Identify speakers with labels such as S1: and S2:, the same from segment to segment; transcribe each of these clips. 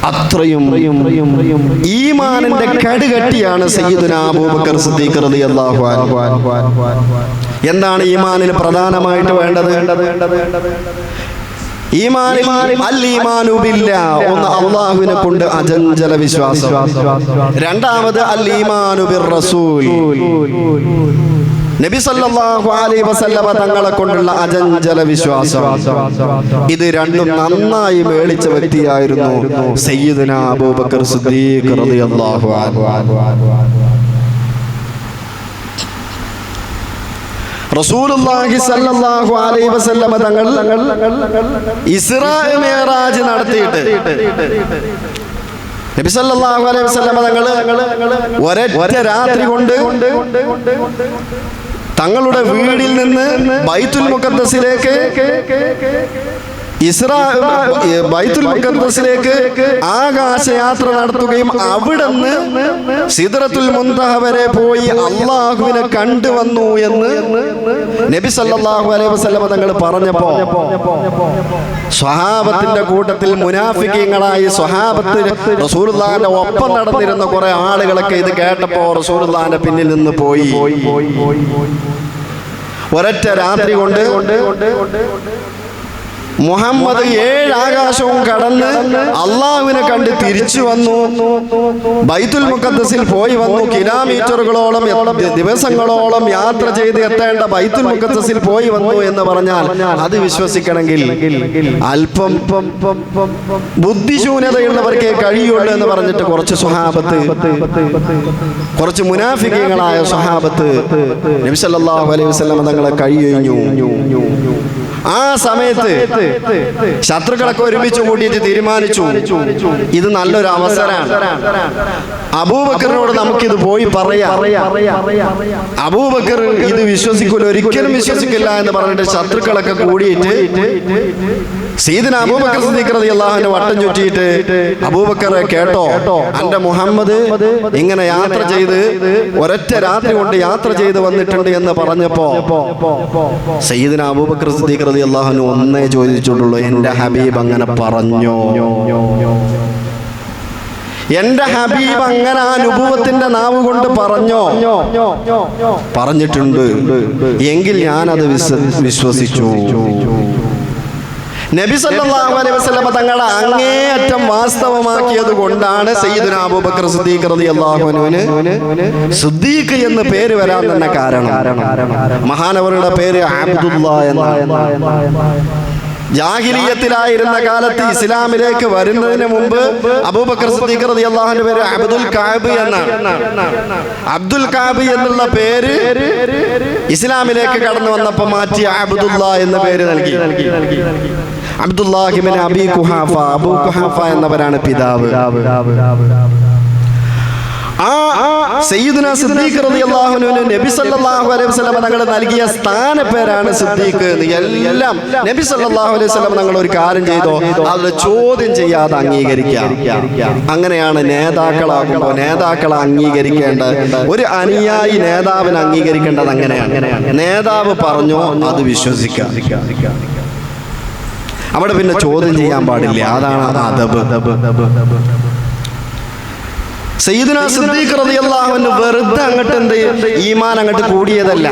S1: അത്രയും ഈമാനിന്റെ കടുകട്ടിയാണ് സയ്യിദുനാ അബൂബക്കർ സിദ്ദീഖ് റളിയല്ലാഹു അൻഹു. എന്താണ് ഈമാനിൽ പ്രധാനമായിട്ട് വേണ്ടത്? ഈമാനിൽ അൽ ഈമാനു ബില്ലാഹ്, ഒന്ന് അല്ലാഹുവിനെ കൊണ്ട് അചഞ്ചല വിശ്വാസം. രണ്ടാമത് അൽ ഈമാനു ബിർ റസൂൽ, നബി സല്ലല്ലാഹു അലൈഹി വസല്ലമ തങ്ങളെ കൊണ്ടുള്ള അചഞ്ചല വിശ്വാസം. ഇത് രണ്ടും നന്നായി മേളിച്ച വ്യക്തിയായിരുന്നു സയ്യിദുനാ അബൂബക്കർ സിദ്ദീഖ് റളിയല്ലാഹു അൻഹു. റസൂലുള്ളാഹി സ്വല്ലല്ലാഹു അലൈഹി വസല്ലമ തങ്ങൾ ഇസ്രാ മിഅ്റാജ് നടത്തിയിട്ട് നബി സല്ലല്ലാഹു അലൈഹി വസല്ലമ തങ്ങൾ ഒരൊറ്റ രാത്രി കൊണ്ട് തങ്ങളുടെ വീടിൽ നിന്ന് ബൈത്തുൽ മുഖദ്ദസിലേക്ക് ബൈത്തുൽ മുഖദ്ദസിലേക്ക് ആകാശയാത്ര നടത്തുകയും അവിടുന്ന് സിദ്റത്തുൽ മുൻതഹ വരെ പോയി അല്ലാഹുവിനെ കണ്ടുവന്നു എന്ന് നബി സല്ലല്ലാഹു അലൈഹി വസല്ലമ തങ്ങൾ പറഞ്ഞപ്പോൾ സ്വഹാബത്തിന്റെ കൂട്ടത്തിൽ മുനാഫിക്കീങ്ങളായി സ്വഹാബത്ത് റസൂലുള്ളാഹിന്റെ ഒപ്പം നടന്നിരുന്ന കുറെ ആളുകളൊക്കെ ഇത് കേട്ടപ്പോൾ റസൂലുള്ളാഹിന്റെ പിന്നിൽ നിന്ന് പോയി. ഒരൊറ്റ രാത്രി കൊണ്ട് മുഹമ്മദ് 7 ആകാശവും കടന്ന് അള്ളാഹുവിനെ കണ്ട് തിരിച്ചു വന്നു. ബൈത്തുൽ മുഖദ്ദസിൽ പോയി വന്നു. കിലോമീറ്ററുകളോളം ദിവസങ്ങളോളം യാത്ര ചെയ്ത് എത്തേണ്ട ബൈത്തുൽ മുഖദ്ദസിൽ പോയി വന്നു എന്ന് പറഞ്ഞാൽ അത് വിശ്വസിക്കണമെങ്കിൽ അല്പം ബുദ്ധിശൂന്യതയുള്ളവർക്കേ കഴിയുള്ളൂ എന്ന് പറഞ്ഞിട്ട് കുറച്ച് സ്വഹാബത്ത്, കുറച്ച് മുനാഫിക്കീങ്ങളായ സ്വഹാബത്ത് നബി സല്ലല്ലാഹു അലൈഹി വസല്ലം തങ്ങളെ കഴിഞ്ഞു. ആ സമയത്ത് ശത്രുക്കളൊക്കെ ഒരുമിച്ച് കൂട്ടിയിട്ട് തീരുമാനിച്ചു, ഇത് നല്ലൊരു അവസരമാണ്, അബൂബക്കറിനോട് നമുക്കിത് പോയി പറയാം. അബൂബക്കർ ഇത് വിശ്വസിക്കില്ല, ഒരിക്കലും വിശ്വസിക്കില്ല എന്ന് പറഞ്ഞിട്ട് ശത്രുക്കളൊക്കെ കൂടിയിട്ട് സയ്യിദുനാ അബൂബക്കർ സിദ്ദീഖ് റളിയല്ലാഹു അൻഹു വട്ടം ചുറ്റിയിട്ട്, അബൂബക്കറെ കേട്ടോ, അന്റെ മുഹമ്മദ് ഇങ്ങനെ യാത്ര ചെയ്ത് ഒരൊറ്റ രാത്രി കൊണ്ട് യാത്ര ചെയ്ത് വന്നിട്ടുണ്ട് എന്ന് പറഞ്ഞപ്പോ സയ്യിദുനാ അബൂബക്കർ സിദ്ദീഖ് റളിയല്ലാഹു അൻഹു ഒന്നേ ചോദിച്ചിട്ടുള്ളൂ, എന്റെ ഹബീബ് അങ്ങനെ പറഞ്ഞോ? എന്റെ ഹബീബ് അങ്ങനെ ആ നുബുവത്തിന്റെ നാവ് കൊണ്ട് പറഞ്ഞോ? പറഞ്ഞിട്ടുണ്ട് എങ്കിൽ ഞാനത് വിശ്വസിച്ചു. നബി സല്ലല്ലാഹു അലൈഹി വസല്ലം തങ്ങളെ അങ്ങേയറ്റം വാസ്തവമാക്കിയത് കൊണ്ടാണ് സയ്യിദുനാ അബൂബക്കർ സിദ്ദീഖ് റളിയല്ലാഹു അൻഹുവിന് സിദ്ദീഖ് എന്ന് പേര് വരാൻ തന്നെ കാരണം. മഹാനവറുടെ പേര് അബ്ദുല്ലാ എന്നാണ്. ജാഹിലിയത്തിലായിരുന്ന കാലത്ത് ഇസ്ലാമിലേക്ക് വരുന്നതിന് മുമ്പ് അബൂബക്കർ സിദ്ദീഖ് റളിയല്ലാഹു അൻഹു പേര് അബ്ദുൽ കഅബ് എന്നാണ്. അബ്ദുൽ കഅബ് എന്നുള്ള പേര് ഇസ്ലാമിലേക്ക് കടന്നു വന്നപ്പോൾ മാറ്റി അബ്ദുല്ലാ എന്ന പേര് നൽകി. അബ്ദുല്ലാഹി ഇബ്നു അബീ ഖുഹാഫ, അബൂ ഖുഹാഫ എന്നവരാണ് പിതാവ്. സയ്യിദുനാ സിദ്ദീഖ് റളിയല്ലാഹു അൻഹു നബി സല്ലല്ലാഹു അലൈഹി വസല്ലം തങ്ങൾ നൽകിയ സ്ഥാനപ്പേരാണ് സിദ്ദീഖ് എന്ന്. എല്ലാം നബി സല്ലല്ലാഹു അലൈഹി വസല്ലം തങ്ങൾ ഒരു കാര്യം ചെയ്തോ അത് ചോദ്യം ചെയ്യാതെ അംഗീകരിക്കാം. അങ്ങനെയാണ് നേതാക്കളാകുമ്പോൾ നേതാക്കളെ അംഗീകരിക്കേണ്ട ഒരു അനുയായി നേതാവിനെ അംഗീകരിക്കേണ്ടത് അങ്ങനെയാണ്. നേതാവ് പറഞ്ഞോ അത് വിശ്വസിക്കാം, അവിടെ പിന്നെ ചോദ്യം ചെയ്യാൻ പാടില്ല. അതാണ് അദബ്. സയ്യിദുനാ സിദ്ദീഖ് റളിയല്ലാഹു അൻഹു വെറുതെ അങ്ങോട്ട് എന്ത് ഈമാൻ അങ്ങോട്ട് കൂടിയതല്ല.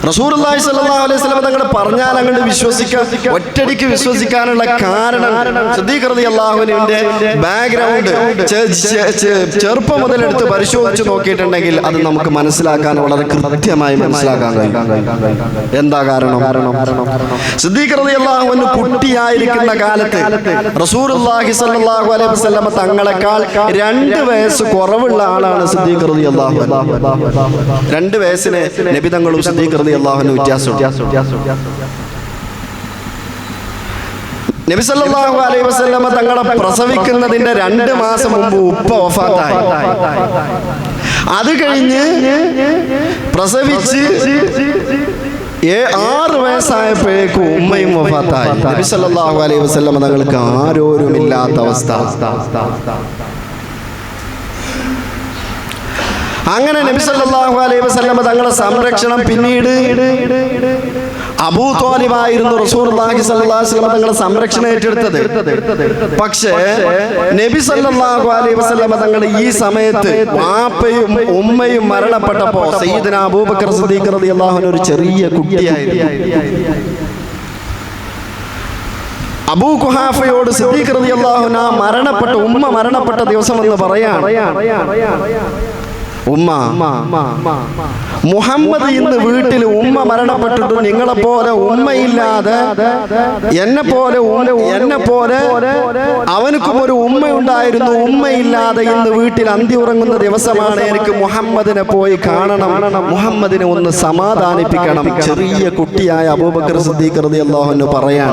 S1: റസൂലുള്ളാഹി സ്വല്ലല്ലാഹു അലൈഹി വസല്ലം തങ്ങൾ പറഞ്ഞാൽ അങ്ങോട്ട് വിശ്വസിക്കാൻ, ഒറ്റടിക്ക് വിശ്വസിക്കാനുള്ള കാരണം സിദ്ദീഖ് റളിയല്ലാഹു അൻഹുവിന്റെ ബാക്ക്ഗ്രൗണ്ട് ചെറുപ്പം മുതലെടുത്ത് പരിശോധിച്ച് നോക്കിയിട്ടുണ്ടെങ്കിൽ അത് നമുക്ക് മനസ്സിലാക്കാൻ വളരെ കൃത്യമായി മനസ്സിലാക്കാൻ കഴിയും. എന്താ കാരണം? സിദ്ദീഖ് റളിയല്ലാഹു അൻഹു കുട്ടിയായിരിക്കുന്ന കാലത്ത് റസൂലുള്ളാഹി സ്വല്ലല്ലാഹു അലൈഹി വസല്ലം തങ്ങളെക്കാൾ 2 വയസ്സ് കുറവുള്ള ആളാണ് സിദ്ദീഖ് റളിയല്ലാഹു അൻഹു. 2 വയസ്സിന് നബി തങ്ങളും സിദ്ദീഖ് റളിയല്ലാഹു അൻഹു വ്യത്യാസം. നബി സല്ലല്ലാഹു അലൈഹി വസല്ലം തങ്ങളെ പ്രസവിക്കുന്നതിന്റെ 2 മാസം മുമ്പ് ഉപ്പ വഫാത്തായി. അത് കഴിഞ്ഞ് പ്രസവിച്ച് 6 വയസ്സായപ്പോഴേക്കും ഉമ്മയും വഫാത്തായി. നബി സല്ലല്ലാഹു അലൈഹി വസല്ലം തങ്ങൾക്ക് ആരോരുമില്ലാത്ത അവസ്ഥ. അങ്ങനെ നബി സല്ലല്ലാഹു അലൈഹി വസല്ലം തങ്ങളുടെ സംരക്ഷണം പിന്നീട് അബൂ ത്വാലിബായിരുന്നു റസൂലുള്ളാഹി സ്വല്ലല്ലാഹു അലൈഹി വസല്ലം തങ്ങളെ സംരക്ഷണം ഏറ്റെടുത്തത്. പക്ഷേ നബി സല്ലല്ലാഹു അലൈഹി വസല്ലം തങ്ങൾ ഈ സമയത്ത് വാപ്പയും ഉമ്മയും മരണപ്പെട്ടപ്പോൾ സയ്യിദുനാ അബൂബക്കർ സിദ്ദീഖ് റളിയല്ലാഹു അൻഹു ഒരു ചെറിയ കുട്ടിയായിരുന്നു. അബൂ ഖുഹാഫയോട് സിദ്ദീഖ് റളിയല്ലാഹു അൻഹു മരണപ്പെട്ട ഉമ്മ മരണപ്പെട്ട ദിവസം എന്ന് പറയാണ്, ഉമ്മ, മുഹമ്മദ് ഇന്ന് വീട്ടിൽ ഉമ്മ മരണപ്പെട്ടിട്ട് നിങ്ങളെ പോലെ ഉമ്മയില്ലാതെ എന്നെ പോലെ അവനക്കും ഒരു ഉമ്മയുണ്ടായിരുന്നു, ഉമ്മയില്ലാതെ ഇന്ന് വീട്ടിൽ അന്തി ഉറങ്ങുന്ന ദിവസമാണ്. എനിക്ക് മുഹമ്മദിനെ പോയി കാണണം, മുഹമ്മദിനെ ഒന്ന് സമാധാനിപ്പിക്കണം. ചെറിയ കുട്ടിയായ അബൂബക്കർ സിദ്ദീഖ് റളിയല്ലാഹു അൻഹു പറയാൻ,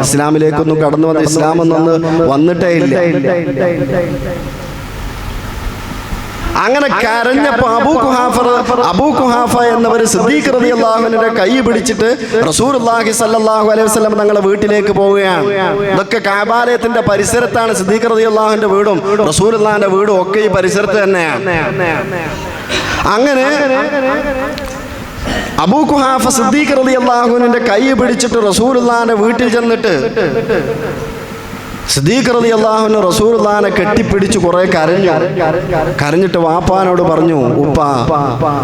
S1: ഇസ്ലാമിലേക്കൊന്നും കടന്നു വന്ന ഇസ്ലാമെന്നൊന്ന് വന്നിട്ടേ ഇല്ല. അങ്ങനെ കരഞ്ഞപ്പോ അബൂ ഖുഹാഫ എന്നവർ സിദ്ദീഖ് റളിയല്ലാഹു അൻഹുവിന്റെ കൈ പിടിച്ചിട്ട് റസൂലുള്ളാഹി സ്വല്ലല്ലാഹു അലൈഹി വസല്ലം തങ്ങളുടെ വീട്ടിലേക്ക് പോവുകയാണ്. ഇതൊക്കെ കഅബാലയത്തിന്റെ പരിസരത്താണ്. സിദ്ദീഖ് റളിയല്ലാഹു അൻഹുവിന്റെ വീടും റസൂലുള്ളാഹിന്റെ വീടും ഒക്കെ ഈ പരിസരത്ത് തന്നെയാണ്. അങ്ങനെ അബൂ ഖുഹാഫ സിദ്ദീഖ് റളിയല്ലാഹു അൻഹുവിന്റെ കൈ പിടിച്ചിട്ട് റസൂലുള്ളാഹിന്റെ വീട്ടിൽ ചെന്നിട്ട് സിദ്ദീഖ് റളിയല്ലാഹു അൻഹു റസൂലുള്ളാഹിനെ കെട്ടിപ്പിടിച്ച് കുറെ കരഞ്ഞിട്ട് വാപ്പാനോട് പറഞ്ഞു, ഉപ്പ,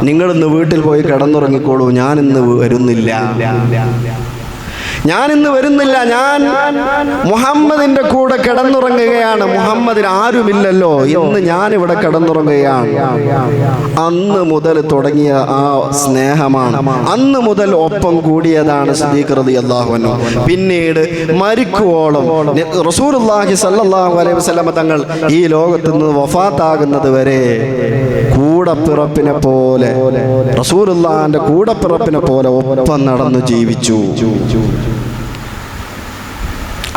S1: നിങ്ങളിന്ന് വീട്ടിൽ പോയി കിടന്നുറങ്ങിക്കോളൂ, ഞാനിന്ന് വരുന്നില്ല, ഞാൻ മുഹമ്മദിന്റെ കൂടെ കിടന്നുറങ്ങുകയാണ്. മുഹമ്മദിന് ആരുമില്ലല്ലോ, ഇന്ന് ഞാനിവിടെ കിടന്നുറങ്ങുകയാണ്. അന്ന് മുതൽ തുടങ്ങിയ ആ സ്നേഹമാണ്, അന്ന് മുതൽ ഒപ്പം കൂടിയതാണ് സിദ്ദീഖ് റളിയല്ലാഹു അൻഹു. പിന്നീട് മരിക്കുവോളം റസൂലുള്ളാഹി സ്വല്ലല്ലാഹു അലൈഹി വസല്ലം തങ്ങൾ ഈ ലോകത്ത് നിന്ന് വഫാത്താകുന്നത് വരെ കൂടപ്പിറപ്പിനെ പോലെ, റസൂലുള്ളാഹിന്റെ കൂടപ്പിറപ്പിനെ പോലെ ഒപ്പം നടന്നു ജീവിച്ചു.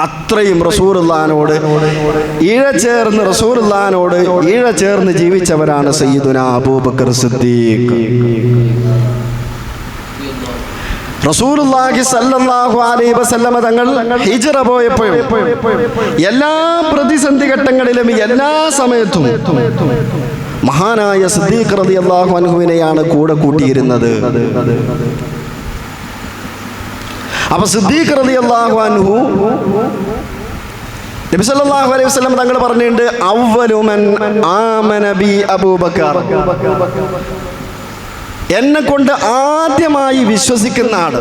S1: അത്രയും റസൂലുള്ളാഹിനോട് ഇഴചേർന്ന് ജീവിച്ചവരാണ് സയ്യിദുനാ അബൂബക്കർ സിദ്ദീഖ്. റസൂലുള്ളാഹി സ്വല്ലല്ലാഹു അലൈഹി വസല്ലം തങ്ങൾ ഹിജ്റ പോയപ്പോഴും എല്ലാ പ്രതിസന്ധി ഘട്ടങ്ങളിലും എല്ലാ സമയത്തും മഹാനായ സിദ്ദീഖ് റളിയല്ലാഹു അൻഹുവിനെയാണ് കൂടെ കൂട്ടിയിരുന്നത്. അപ്പൊ സിദ്ദീഖ് റളിയല്ലാഹു അൻഹു നബി സല്ലല്ലാഹു അലൈഹി വസല്ലം തങ്ങൾ പറഞ്ഞിട്ടുണ്ട്, അവ്വലു മൻ ആമന ബി അബൂബക്കർ, എന്നെ കൊണ്ട് ആദ്യമായി വിശ്വസിക്കുന്ന ആള്,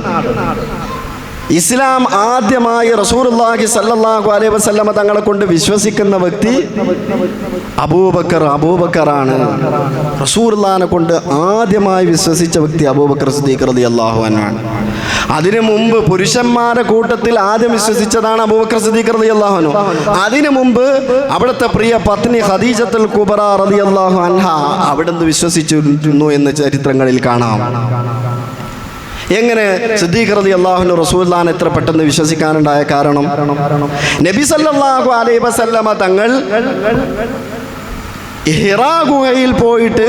S1: ഇസ്ലാം ആദ്യമായി റസൂലുള്ളാഹി സ്വല്ലല്ലാഹു അലൈഹി വസല്ലം തങ്ങളെ കൊണ്ട് വിശ്വസിക്കുന്ന വ്യക്തി അബൂബക്കറാണ്. റസൂലുള്ളാഹിനെ കൊണ്ട് ആദ്യമായി വിശ്വസിച്ച വ്യക്തി അബൂബക്കർ സിദ്ദീഖ് റളിയല്ലാഹു അൻഹു. അതിനു മുമ്പ് പുരുഷന്മാരുടെ കൂട്ടത്തിൽ ആദ്യം വിശ്വസിച്ചതാണ് അബൂബക്കർ സിദ്ദീഖ് റളിയല്ലാഹു അൻഹു. അതിനു മുമ്പ് അവിടുത്തെ പ്രിയ പത്നി ഖദീജത്തുൽ കുബ്ര റളിയല്ലാഹു അൻഹ അവിടുന്ന് വിശ്വസിച്ചിരുന്നു എന്ന് ചരിത്രങ്ങളിൽ കാണാം. എങ്ങനെ സിദ്ദീഖ് റളിയല്ലാഹു അൻഹു റസൂലുള്ളാഹിനെ എത്ര പെട്ടെന്ന് വിശ്വസിക്കാനുണ്ടായ കാരണം, നബി സല്ലല്ലാഹു അലൈഹി വസല്ലമ തങ്ങൾ ഹിറാ ഗുഹയിൽ പോയിട്ട്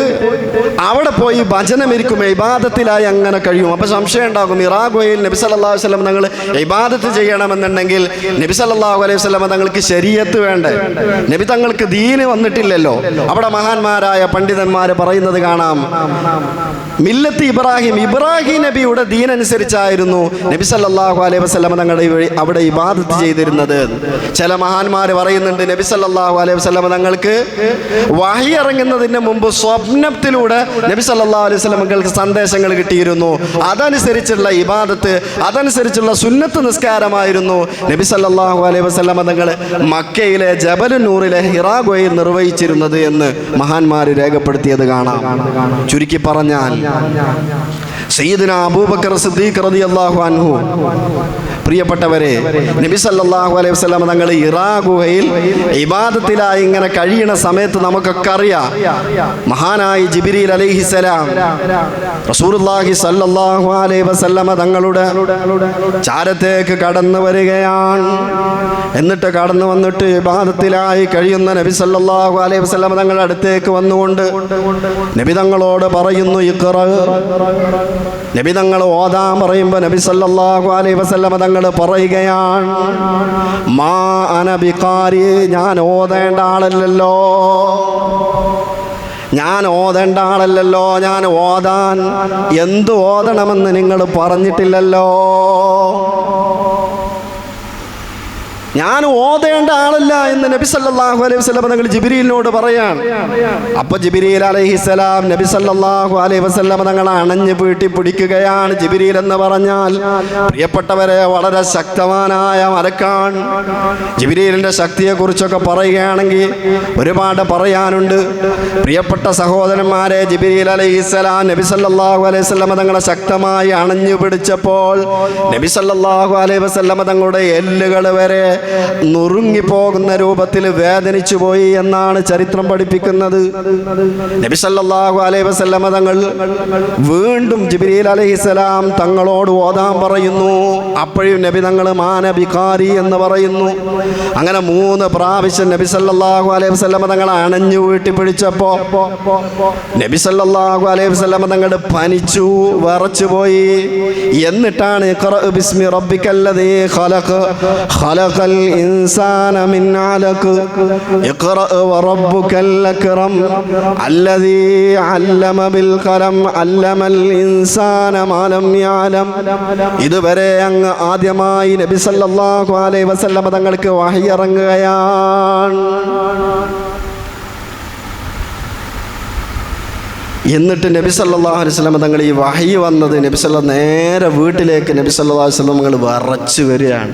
S1: അവിടെ പോയി ഭജനമിരിക്കും, ഇബാദത്തിലായി അങ്ങനെ കഴിയും. അപ്പൊ സംശയം ഉണ്ടാകും, ഹിറാ ഗുഹയിൽ നബി സല്ലല്ലാഹു അലൈഹി വസല്ലം തങ്ങൾ ഇബാദത്ത് ചെയ്യണമെന്നുണ്ടെങ്കിൽ നബി സല്ലല്ലാഹു അലൈഹി വസല്ലം തങ്ങൾക്ക് ശരീഅത്ത് വേണ്ടേ, നബി തങ്ങൾക്ക് ദീന് വന്നിട്ടില്ലല്ലോ. അവിടെ മഹാന്മാരായ പണ്ഡിതന്മാർ പറയുന്നത് കാണാം, മില്ലത്ത് ഇബ്രാഹിം നബിയുടെ ദീൻ അനുസരിച്ചായിരുന്നു നബി സല്ലല്ലാഹു അലൈഹി വസല്ലം തങ്ങളുടെ അവിടെ ഇബാദത്ത് ചെയ്തിരുന്നത്. ചില മഹാന്മാർ പറയുന്നുണ്ട്, നബി സല്ലല്ലാഹു അലൈഹി വസല്ലം തങ്ങൾക്ക് വഹി ഇറങ്ങുന്നതിന് മുമ്പ് സ്വപ്നത്തിലൂടെ നബി സല്ലല്ലാഹു അലൈഹി വസല്ലമക്ക് സന്ദേശങ്ങൾ കിട്ടിയിരുന്നു. അതനുസരിച്ചുള്ള ഇബാദത്ത്, അതനുസരിച്ചുള്ള സുന്നത്ത് നിസ്കാരമായിരുന്നു നബി സല്ലല്ലാഹു അലൈഹി വസല്ലമ തങ്ങൾ മക്കയിലെ ജബലുൻ നൂറിലെ ഹിറാ ഗുഹയിൽ നിർവഹിച്ചിരുന്നത് എന്ന് മഹാന്മാർ രേഖപ്പെടുത്തിയത് കാണാം. ചുരുക്കി പറഞ്ഞാൽ സയ്യിദുനാ അബൂബക്കർ സിദ്ദീഖ് റളിയല്ലാഹു അൻഹു, പ്രിയപ്പെട്ടവരെ, നബി സല്ലല്ലാഹു അലൈഹി വസല്ലം തങ്ങൾ ഹിറാ ഗുഹയിൽ ഇബാദത്തിലായി ഇങ്ങനെ കഴിയുന്ന സമയത്ത് നമുക്കൊക്കെ അറിയാം, മഹാനായ ജിബ്രീൽ അലൈഹിസ്സലാം റസൂലുള്ളാഹി സല്ലല്ലാഹു അലൈഹി വസല്ലം തങ്ങളുടെ ചാരത്തേക്ക് കടന്നു വരികയാണ്. എന്നിട്ട് കടന്നു വന്നിട്ട് ഇബാദത്തിലായി കഴിയുന്ന നബി സല്ലല്ലാഹു അലൈഹി വസല്ലം തങ്ങളുടെ അടുത്തേക്ക് വന്നുകൊണ്ട് നബി തങ്ങളോട് പറയുന്നു, ഇഖ്റ. നബി തങ്ങൾ ഓതാൻ പറയുമ്പോൾ നബി സല്ലല്ലാഹു അലൈഹി വസല്ലം തങ്ങൾ പറയുകയാണ്, മാ അന ബിഖാരി, ഞാൻ ഓതേണ്ട ആളല്ലല്ലോ, ഞാൻ ഓതേണ്ട ആളല്ലല്ലോ, ഞാൻ ഓതാൻ എന്ത് ഓതണമെന്ന് നിങ്ങൾ പറഞ്ഞിട്ടില്ലല്ലോ. ഞാൻ ഓതേണ്ട ആളല്ല എന്ന് നബി സല്ലല്ലാഹു അലൈഹി വസല്ലം തങ്ങൾ ജിബ്രീലിനോട് പറയാണ്. അപ്പൊ ജിബ്രീൽ അലൈഹിസ്സലാം നബി സല്ലല്ലാഹു അലൈഹി വസല്ലം തങ്ങളെ അണഞ്ഞു വീട്ടി പിടിക്കുകയാണ്. ജിബ്രീൽ എന്ന് പറഞ്ഞാൽ പ്രിയപ്പെട്ടവരെ വളരെ ശക്തവാനായ മലക്കാണ്. ജിബ്രീലിന്റെ ശക്തിയെ കുറിച്ചൊക്കെ പറയുകയാണെങ്കിൽ ഒരുപാട് പറയാനുണ്ട്. പ്രിയപ്പെട്ട സഹോദരന്മാരെ, ജിബ്രീൽ അലൈഹിസ്സലാം നബി സല്ലല്ലാഹു അലൈഹി വസല്ലം തങ്ങളെ ശക്തമായി അണഞ്ഞു പിടിച്ചപ്പോൾ നബി സല്ലല്ലാഹു അലൈഹി വസല്ലം തങ്ങളുടെ എല്ലുകൾ വരെ നുറുങ്ങിപ്പോകുന്ന രൂപത്തിൽ വേദനിച്ചു പോയി എന്നാണ് ചരിത്രം പഠിപ്പിക്കുന്നത്. നബി സല്ലല്ലാഹു അലൈഹി വസല്ലം തങ്ങൾ വീണ്ടും ജിബ്രീൽ അലൈഹിസ്സലാം തങ്ങളോട് ഓതാൻ പറയുന്നു. അപ്പോഴും നബി തങ്ങൾ മാനബികാരി എന്ന് പറയുന്നു. അങ്ങനെ 3 പ്രാവശ്യം നബി സല്ലല്ലാഹു അലൈഹി വസല്ലം തങ്ങൾ അണഞ്ഞു വീട്ടി പിടിച്ചപ്പോ നബി സല്ലല്ലാഹു അലൈഹി വസല്ലം തങ്ങൾ പനിച്ചു, വിറച്ചു പോയി. എന്നിട്ടാണ് ഇഖ്റ ബിസ്മി റബ്ബിക്കല്ലദീ ഖലഖ് ഖലഖൽ الإنسان من علق اقرأ وربك الأكرم الذي علم بالقلم علم الإنسان ما لم يعلم. ഇതുവരെ അങ്ങ് ആദ്യമായി നബി സല്ലല്ലാഹു അലൈഹി വസല്ലം തങ്ങൾക്ക് വഹി ഇറങ്ങുകയാണ്. എന്നിട്ട് നബി സല്ലല്ലാഹു അലൈഹി വസല്ലം തങ്ങൾ ഈ വഹി വന്നത് നബി സല്ലല്ലാഹു നേരെ വീട്ടിലേക്ക് നബി സല്ലല്ലാഹു അലൈഹി വസല്ലം തങ്ങൾ വിറച്ചു വരികയാണ്.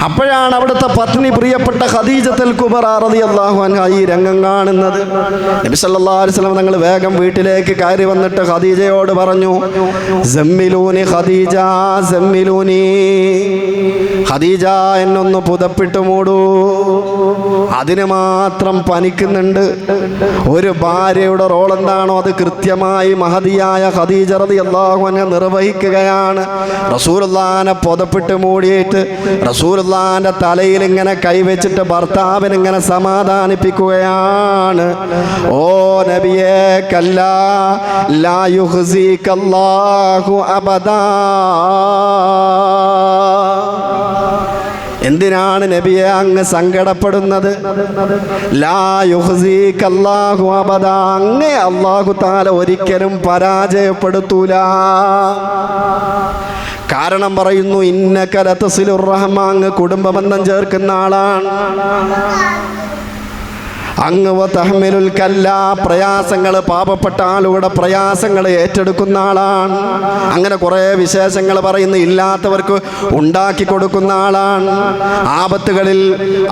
S1: അപ്പോഴാണ് അവിടുത്തെ പത്നി പ്രിയപ്പെട്ട ഖദീജത്തുൽ കുബ്ര റളിയല്ലാഹു അൻഹ ഈ രംഗം കാണുന്നത്. നബി സല്ലല്ലാഹു അലൈഹി വസല്ലം തങ്ങൾ വേഗം വീട്ടിലേക്ക് കയറി വന്നിട്ട് ഖദീജയോട് പറഞ്ഞു, സമ്മിലൂനി ഖദീജ സമ്മിലൂനി, ഖദീജ എന്നൊന്ന് പുതപ്പിട്ട് മൂടൂ. അതിന് മാത്രം പനിക്കുന്നുണ്ട്. ഒരു ഭാര്യയുടെ റോൾ എന്താണോ അത് കൃത്യമായി മഹദിയായ ഖദീജ റളിയല്ലാഹു അൻഹ നിർവഹിക്കുകയാണ്. റസൂലുള്ളാഹിനെ പുതപ്പിട്ട് മൂടിയിട്ട് റസൂലുള്ളാഹിന്റെ തലയിൽ ഇങ്ങനെ കൈവച്ചിട്ട് ഭർത്താവിനെ ഇങ്ങനെ സമാധാനിപ്പിക്കുകയാണ്. ഓ നബിയേ, കല്ലാ ലാ യുഖ്സികല്ലാഹു അബദാ. എന്തിനാണ് നബിയെ അങ്ങ് സങ്കടപ്പെടുന്നത്? ലാ യുഖ്സികല്ലാഹു അബദാ, അങ്ങേ അല്ലാഹു തആല ഒരിക്കലും പരാജയപ്പെടുത്തൂല. കാരണം പറയുന്നു, ഇന്നക ലതസിലുർ റഹ്മ, അങ്ങ് കുടുംബബന്ധം ചേർക്കുന്ന ആളാണ്. അങ്ങ് വതഹ്മിലുൽ കല്ല, പ്രയാസങ്ങൾ പാപപ്പെട്ട ആളുകളുടെ പ്രയാസങ്ങൾ ഏറ്റെടുക്കുന്ന ആളാണ്. അങ്ങനെ കുറേ വിശേഷങ്ങൾ പറയുന്നു. ഇല്ലാത്തവർക്ക് ഉണ്ടാക്കി കൊടുക്കുന്ന ആളാണ്. ആപത്തുകളിൽ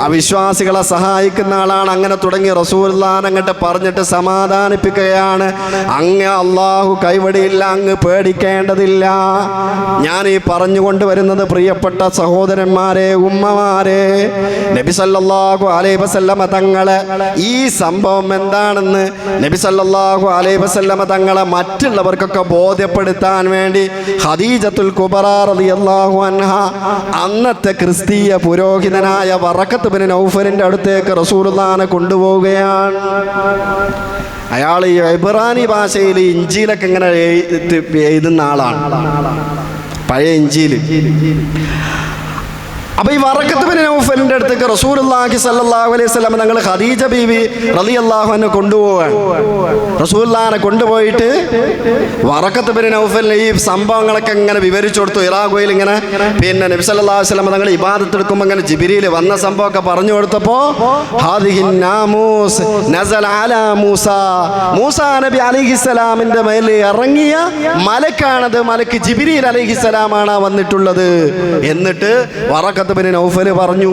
S1: അവിശ്വാസികളെ സഹായിക്കുന്ന ആളാണ്. അങ്ങനെ തുടങ്ങി റസൂലുള്ളാഹിനെ അങ്ങോട്ട് പറഞ്ഞിട്ട് സമാധാനിപ്പിക്കുകയാണ്. അങ്ങ് അള്ളാഹു കൈവടിയില്ല, അങ്ങ് പേടിക്കേണ്ടതില്ല. ഞാൻ ഈ പറഞ്ഞുകൊണ്ടുവരുന്നത് പ്രിയപ്പെട്ട സഹോദരന്മാരെ, ഉമ്മമാരെ, നബി സല്ലല്ലാഹു അലൈഹി വസല്ലമ തങ്ങളെ ഈ സംഭവം എന്താണെന്ന് നബി സല്ലല്ലാഹു അലൈഹി വസല്ലമ തങ്ങളെ മറ്റുള്ളവർക്കൊക്കെ ബോധ്യപ്പെടുത്താൻ വേണ്ടി ഖദീജത്തുൽ കുബ്ര റളിയല്ലാഹു അൻഹ അന്നത്തെ ക്രിസ്തീയ പുരോഹിതനായ വറഖത്ത് ബിൻ നൗഫലിന്റെ അടുത്തേക്ക് റസൂലുള്ളാഹിനെ കൊണ്ടുപോവുകയാണ്. അയാൾ ഈ ഇബ്രാനി ഭാഷയിൽ ഇഞ്ചീലൊക്കെ ഇങ്ങനെ എഴുതുന്ന ആളാണ്, പഴയ ഇഞ്ചീല്. അപ്പൊ ഈ വറഖത്ത് ബിൻ നൗഫലിന്റെ അടുത്തേക്ക് റസൂലുള്ളാഹി സ്വല്ലല്ലാഹു അലൈഹി വസല്ലം തങ്ങൾ ഖദീജ ബീവി റളിയല്ലാഹു അൻഹ കൊണ്ടുപോവാണ്. റസൂലുള്ളാഹിനെ കൊണ്ടുപോയിട്ട് വറഖത്ത് ബിൻ നൗഫലിന് ഈ സംഭവങ്ങളൊക്കെ ഇങ്ങനെ വിവരിച്ചു കൊടുത്തു. ഇറാഖുയിൽ ഇങ്ങനെ നബി സല്ലല്ലാഹു അലൈഹി വസല്ലം തങ്ങൾ ഇബാദത്ത് എടുക്കുമ്പോൾ ഇങ്ങനെ ജിബ്രീൽ വന്ന സംഭവമൊക്കെ പറഞ്ഞു കൊടുത്തപ്പോൾ ഹാദിഹിൻ നാമൂസ് നസല അലാ മൂസ, മൂസാ നബി അലൈഹിസ്സലാമിന്റെ മേൽ ഇറങ്ങിയ മലക്കാണത്, മലക്ക് ജിബ്രീൽ അലൈഹിസ്സലാമാണ് വന്നിട്ടുള്ളത്. എന്നിട്ട് വറഖത്ത് ബിൻ നൗഫൽ പറഞ്ഞു,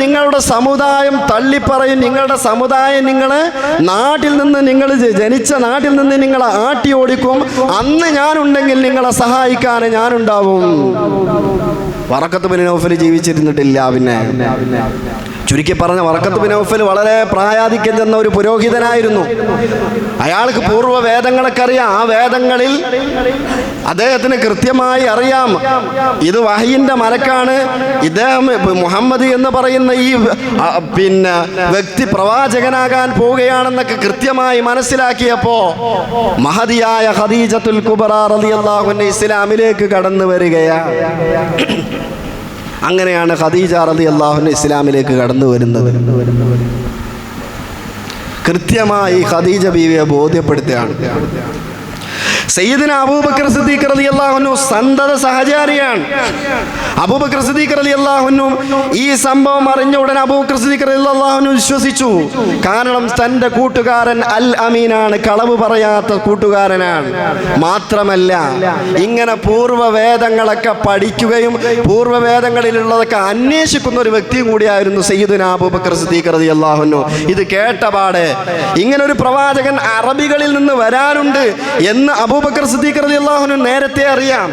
S1: നിങ്ങളുടെ സമുദായം തള്ളിപ്പറയും, നിങ്ങളുടെ സമുദായം നിങ്ങളെ നാട്ടിൽ നിന്ന്, നിങ്ങൾ ജനിച്ച നാട്ടിൽ നിന്ന് നിങ്ങളെ ആട്ടി ഓടിക്കും. അന്ന് ഞാനുണ്ടെങ്കിൽ നിങ്ങളെ സഹായിക്കാൻ ഞാനുണ്ടാവും. വറഖത്ത് ബിൻ നൗഫൽ ജീവിച്ചിരുന്നിട്ടില്ല. പിന്നെ ചുരുക്കി പറഞ്ഞ വറഖത്ത് ബിൻ നൗഫൽ വളരെ പ്രായാധിക്യം ചെന്ന ഒരു പുരോഹിതനായിരുന്നു. അയാൾക്ക് പൂർവ്വ വേദങ്ങളൊക്കെ അറിയാം. ആ വേദങ്ങളിൽ അദ്ദേഹത്തിന് കൃത്യമായി അറിയാം ഇത് വഹയിന്റെ മലക്കാണ്, ഇദ്ദേഹം മുഹമ്മദ് എന്ന് പറയുന്ന ഈ വ്യക്തി പ്രവാചകനാകാൻ പോവുകയാണെന്നൊക്കെ കൃത്യമായി മനസ്സിലാക്കിയപ്പോ മഹദിയായ ഖദീജത്തുൽ കുബ്ര റളിയല്ലാഹു അൻഹ ഇസ്ലാമിലേക്ക് കടന്നു വരികയാണ്. അങ്ങനെയാണ് ഖദീജ റളിയല്ലാഹു അൻഹ ഇസ്ലാമിലേക്ക് കടന്നു വരുന്നത്. കൃത്യമായി ഖദീജ ബീവിയെ ബോധ്യപ്പെടുത്തുകയാണ്. സയ്യിദുനാ അബൂബക്കർ സിദ്ദീഖ് റളിയല്ലാഹു അൻഹു സന്തത സഹചാരിയാണ്. അബൂബക്കർ സിദ്ദീഖ് റളിയല്ലാഹു അൻഹു ഈ സംഭവം അറിഞ്ഞ ഉടനെ അബൂബക്കർ സിദ്ദീഖ് റളിയല്ലാഹു അൻഹു വിശ്വസിച്ചു. കാരണം തൻ്റെ കൂട്ടുകാരൻ അൽ അമീനാണ്, കളവ് പറയാത്ത കൂട്ടുകാരനാണ്. മാത്രമല്ല ഇങ്ങനെ പൂർവ്വവേദങ്ങളൊക്കെ പഠിക്കുകയും പൂർവ്വവേദങ്ങളിലുള്ളതൊക്കെ അന്വേഷിക്കുന്ന ഒരു വ്യക്തിയും കൂടിയായിരുന്നു സയ്യിദുനാ അബൂബക്കർ സിദ്ദീഖ് റളിയല്ലാഹു അൻഹു. ഇത് കേട്ടപാടെ ഇങ്ങനെ ഒരു പ്രവാചകൻ അറബികളിൽ നിന്ന് വരാനുണ്ട് എന്ന് അബൂബക്കർ സിദ്ദീഖ് റളിയല്ലാഹു അൻഹു നേരത്തെ അറിയാം.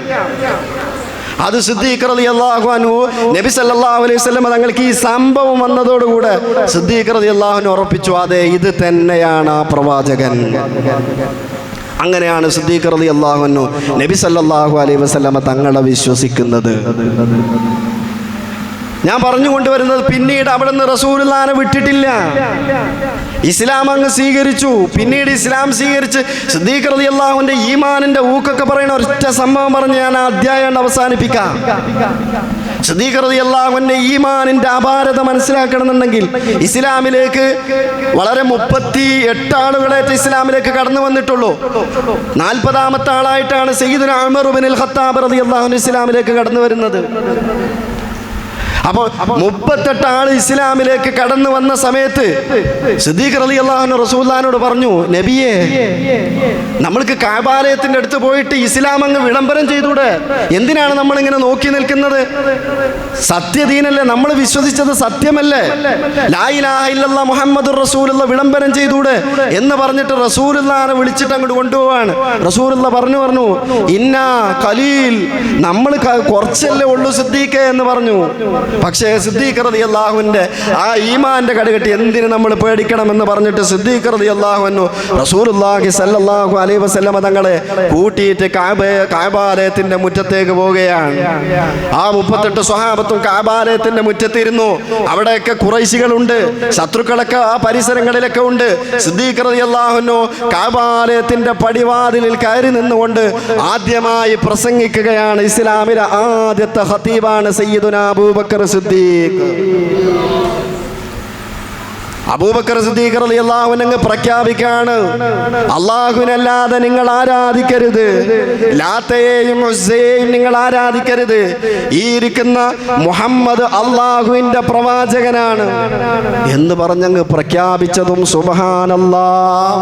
S1: അത് സിദ്ദീഖ് റളിയല്ലാഹു അൻഹു നബി സല്ലല്ലാഹു അലൈഹി വസല്ലം തങ്ങൾക്ക് ഈ സംഭവം വന്നതോടുകൂടെ സിദ്ദീഖ് റളിയല്ലാഹു അൻഹു ഉറപ്പിച്ചു, അതെ ഇത് തന്നെയാണ് ആ പ്രവാചകൻ. അങ്ങനെയാണ് സിദ്ദീഖ് റളിയല്ലാഹു അൻഹു നബി സല്ലല്ലാഹു അലൈഹി വസല്ലം തങ്ങളെ വിശ്വസിക്കുന്നത്. ഞാൻ പറഞ്ഞുകൊണ്ടുവരുന്നത്, പിന്നീട് അവിടെ നിന്ന് റസൂലുള്ളാഹിനെ വിട്ടിട്ടില്ല, ഇസ്ലാം അങ്ങ് സ്വീകരിച്ചു. പിന്നീട് ഇസ്ലാം സ്വീകരിച്ച് സിദ്ദീഖ് റളിയല്ലാഹുവിന്റെ ഈമാനിന്റെ ഊക്കൊക്കെ പറയുന്ന ഒരൊറ്റ സംഭവം പറഞ്ഞ് ഞാൻ ആ അധ്യായം അവസാനിപ്പിക്കാം. സിദ്ദീഖ് റളിയല്ലാഹുവിന്റെ ഈമാനിന്റെ അപാരത മനസ്സിലാക്കണമെന്നുണ്ടെങ്കിൽ ഇസ്ലാമിലേക്ക് വളരെ 38 ആളുകളായിട്ട് ഇസ്ലാമിലേക്ക് കടന്നു വന്നിട്ടുള്ളൂ. 40ാമത്തെ ആളായിട്ടാണ് സയ്യിദുനാ ഉമർ ഇബ്നുൽ ഖത്താബ് റളിയല്ലാഹു അൻഹു ഇസ്ലാമിലേക്ക് കടന്നു വരുന്നത്. അപ്പോൾ 38 ആൾ ഇസ്ലാമിലേക്ക് കടന്നു വന്ന സമയത്ത് സിദ്ദീഖ് റളിയല്ലാഹു അൻഹു റസൂലുള്ളാഹിനോട് പറഞ്ഞു, നബിയേ, നമ്മൾക്ക് കഅബാലയത്തിന്റെ അടുത്ത് പോയിട്ട് ഇസ്ലാം അങ്ങ് വിളംബരം ചെയ്തൂടെ? എന്തിനാണ് നമ്മളിങ്ങനെ നോക്കി നിൽക്കുന്നത്? സത്യദീനല്ലേ, നമ്മൾ വിശ്വസിച്ചത് സത്യമല്ലേ? ലാ ഇലാഹ ഇല്ലല്ലാഹ് മുഹമ്മദുർ റസൂലുള്ളാഹ് വിളംബരം ചെയ്തൂടെ എന്ന് പറഞ്ഞിട്ട് റസൂലുള്ളാഹിനെ വിളിച്ചിട്ട് അങ്ങോട്ട് കൊണ്ടുപോവാണ്. റസൂലുള്ളാഹ് പറഞ്ഞു, ഇന്നാ ഖലീൽ, നമ്മൾ കുറച്ചല്ലേ ഉള്ളൂ സിദ്ദീഖേ എന്ന് പറഞ്ഞു. പക്ഷേ സിദ്ദീഖ് റളിയല്ലാഹുവിന്റെ ആ ഈമാന്റെ കടുകെട്ടി എന്തിന് നമ്മൾ പേടിക്കണമെന്ന് പറഞ്ഞിട്ട് സിദ്ദീഖ് റളിയല്ലാഹു അൻഹു റസൂലുള്ളാഹി സ്വല്ലല്ലാഹു അലൈഹി വസല്ലം തങ്ങളെ കൂട്ടിയിട്ട് കഅബാലയത്തിന്റെ മുറ്റത്തേക്ക് പോവുകയാണ്. ആ 38 സ്വഹാബത്തും കഅബാലയത്തിന്റെ മുറ്റത്തിരുന്നു. അവിടെയൊക്കെ ഖുറൈശികളുണ്ട്, ശത്രുക്കളൊക്കെ ആ പരിസരങ്ങളിലൊക്കെ ഉണ്ട്. സിദ്ദീഖ് റളിയല്ലാഹു അൻഹു കഅബാലയത്തിന്റെ പടിവാതിലിൽ കയറി നിന്നുകൊണ്ട് ആദ്യമായി പ്രസംഗിക്കുകയാണ്. ഇസ്ലാമിലെ ആദ്യത്തെ ഖതീബാണ് സയ്യിദുനാ അബൂബക്കർ സിദ്ദീഖ്. അബൂബക്കർ സിദ്ദീഖ് റളിയല്ലാഹു അൻഹു പ്രഖ്യാപിക്കാണ്, അല്ലാഹുവിനല്ലാതെ നിങ്ങൾ ആരാധിക്കരുത്, ലാത്തയെയും ഉസ്സയെയും നിങ്ങൾ ആരാധിക്കരുത്. ഈ ഇരിക്കുന്ന മുഹമ്മദ് അല്ലാഹുവിന്റെ പ്രവാചകനാണ് എന്ന് പറഞ്ഞങ്ങ് പ്രഖ്യാപിച്ചതും സുബ്ഹാനല്ലാഹ്.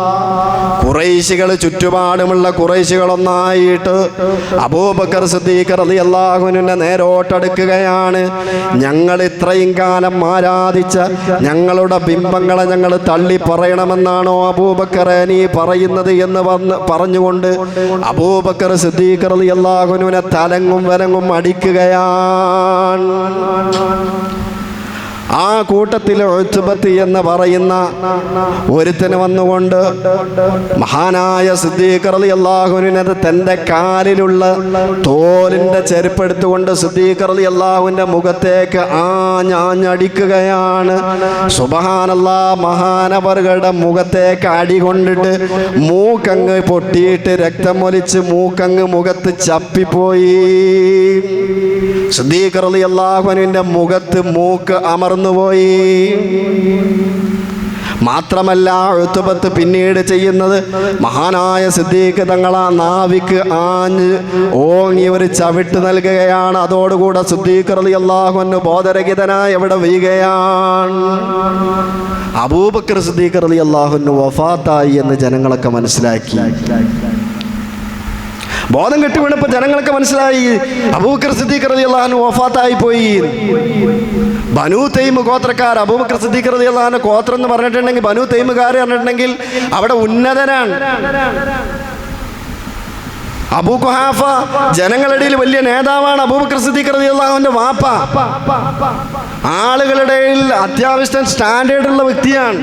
S1: ഖുറൈശികൾ, ചുറ്റുപാടുമുള്ള ഖുറൈശികളൊന്നായിട്ട് അബൂബക്കർ സിദ്ദീഖ് റളിയല്ലാഹു അൻഹുവിനെ നേരോട്ടടുക്കുകയാണ്. ഞങ്ങൾ ഇത്രയും കാലം ആരാധിച്ച ഞങ്ങളുടെ ബിംബങ്ങളെ ഞങ്ങൾ തള്ളി പറയണമെന്നാണോ അബൂബക്കറെ നീ പറയുന്നത് എന്ന് പറഞ്ഞുകൊണ്ട് അബൂബക്കർ സിദ്ദീഖ് റളിയല്ലാഹു അൻഹുവിനെ തലങ്ങും വലങ്ങും അടിക്കുകയാണ്. ആ കൂട്ടത്തിൽ ഉത്ബത്ത് എന്ന് പറയുന്ന ഒരുത്തന് വന്നുകൊണ്ട് മഹാനായ സിദ്ദീഖ് റളിയല്ലാഹു അൻഹു തൻ്റെ കാലിലുള്ള തോലിൻ്റെ ചെരുപ്പെടുത്തുകൊണ്ട് സിദ്ദീഖ് റളിയല്ലാഹുവിൻ്റെ മുഖത്തേക്ക് ആഞ്ഞടിക്കുകയാണ്. സുബ്ഹാനല്ലാഹ്, മഹാനവറുകളുടെ മുഖത്തേക്ക് അടി കൊണ്ടിട്ട് മൂക്കങ്ങ് പൊട്ടിയിട്ട് രക്തമൊലിച്ച് മൂക്കങ്ങ് മുഖത്ത് ചപ്പിപ്പോയി. സിദ്ദീഖ് റളിയല്ലാഹു അൻഹുവിൻ്റെ മുഖത്ത് മൂക്ക് അമർന്നുപോയി. മാത്രമല്ല ഉത്ബത്ത് പിന്നീട് ചെയ്യുന്നത്, മഹാനായ സിദ്ദീഖ് തങ്ങളാ നാവിക്ക് ആഞ്ഞ് ഓങ്ങി ഒരു ചവിട്ട് നൽകുകയാണ്. അതോടുകൂടെ സിദ്ദീഖ് റളിയല്ലാഹു അൻഹു ബോധരഹിതനായി എവിടെ വീഴുകയാണ്. അബൂബക്കർ സിദ്ദീഖ് റളിയല്ലാഹു അൻഹു വഫാത്തായി എന്ന് ജനങ്ങളൊക്കെ മനസ്സിലാക്കി. ബോധം കെട്ടി വീണപ്പോൾ ജനങ്ങൾക്ക് മനസ്സിലായി അബൂബക്കർ സിദ്ദീഖ് റളിയല്ലാഹു അൻഹു വഫാത്തായി പോയി. ബനൂ തൈം ഗോത്രക്കാർ, അബൂബക്കർ സിദ്ദീഖ് റളിയല്ലാഹു അൻഹു ഗോത്രം എന്ന് പറഞ്ഞിട്ടുണ്ടെങ്കിൽ ബനൂ തൈമുകാർ പറഞ്ഞിട്ടുണ്ടെങ്കിൽ അവിടെ ഉന്നതനാണ്. അബൂ ഖുഹാഫ ജനങ്ങളുടെ ഇടയിൽ വലിയ നേതാവാണ്. അബൂബക്കർ സിദ്ദീഖ് റളിയല്ലാഹു അൻഹുവിന്റെ വാപ്പ ആളുകളുടെ ഇടയിൽ അത്യാവശ്യം സ്റ്റാൻഡേർഡുള്ള വ്യക്തിയാണ്.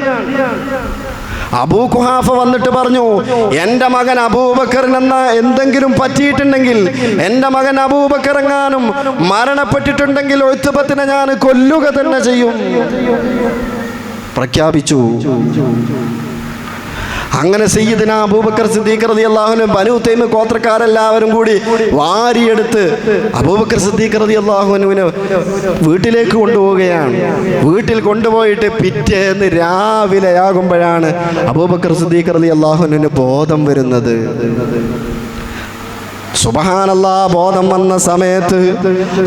S1: അബൂ ഖുഹാഫ വന്നിട്ട് പറഞ്ഞു, എൻ്റെ മകൻ അബൂബക്കറിനെന്ന എന്തെങ്കിലും പറ്റിയിട്ടുണ്ടെങ്കിൽ, എൻ്റെ മകൻ അബൂബക്കർ എങ്ങാനും മരണപ്പെട്ടിട്ടുണ്ടെങ്കിൽ ഉത്ബത്തിനെ ഞാൻ കൊല്ലുക തന്നെ ചെയ്യും പ്രഖ്യാപിച്ചു. അങ്ങനെ സയ്യിദുനാ അബൂബക്കർ സിദ്ദീഖ് റളിയല്ലാഹു അൻഹു ബനൂ തൈമ് ഗോത്രക്കാരെല്ലാവരും കൂടി വാരിയെടുത്ത് അബൂബക്കർ സിദ്ദീഖ് റളിയല്ലാഹു അൻഹുവിനെ വീട്ടിലേക്ക് കൊണ്ടുപോവുകയാണ്. വീട്ടിൽ കൊണ്ടുപോയിട്ട് പിറ്റേന്ന് രാവിലെ ആകുമ്പോഴാണ് അബൂബക്കർ സിദ്ദീഖ് റളിയല്ലാഹു അൻഹുവിന് ബോധം വരുന്നത്. സുബ്ഹാനല്ലാഹ്, ബോധം വന്ന സമയത്ത്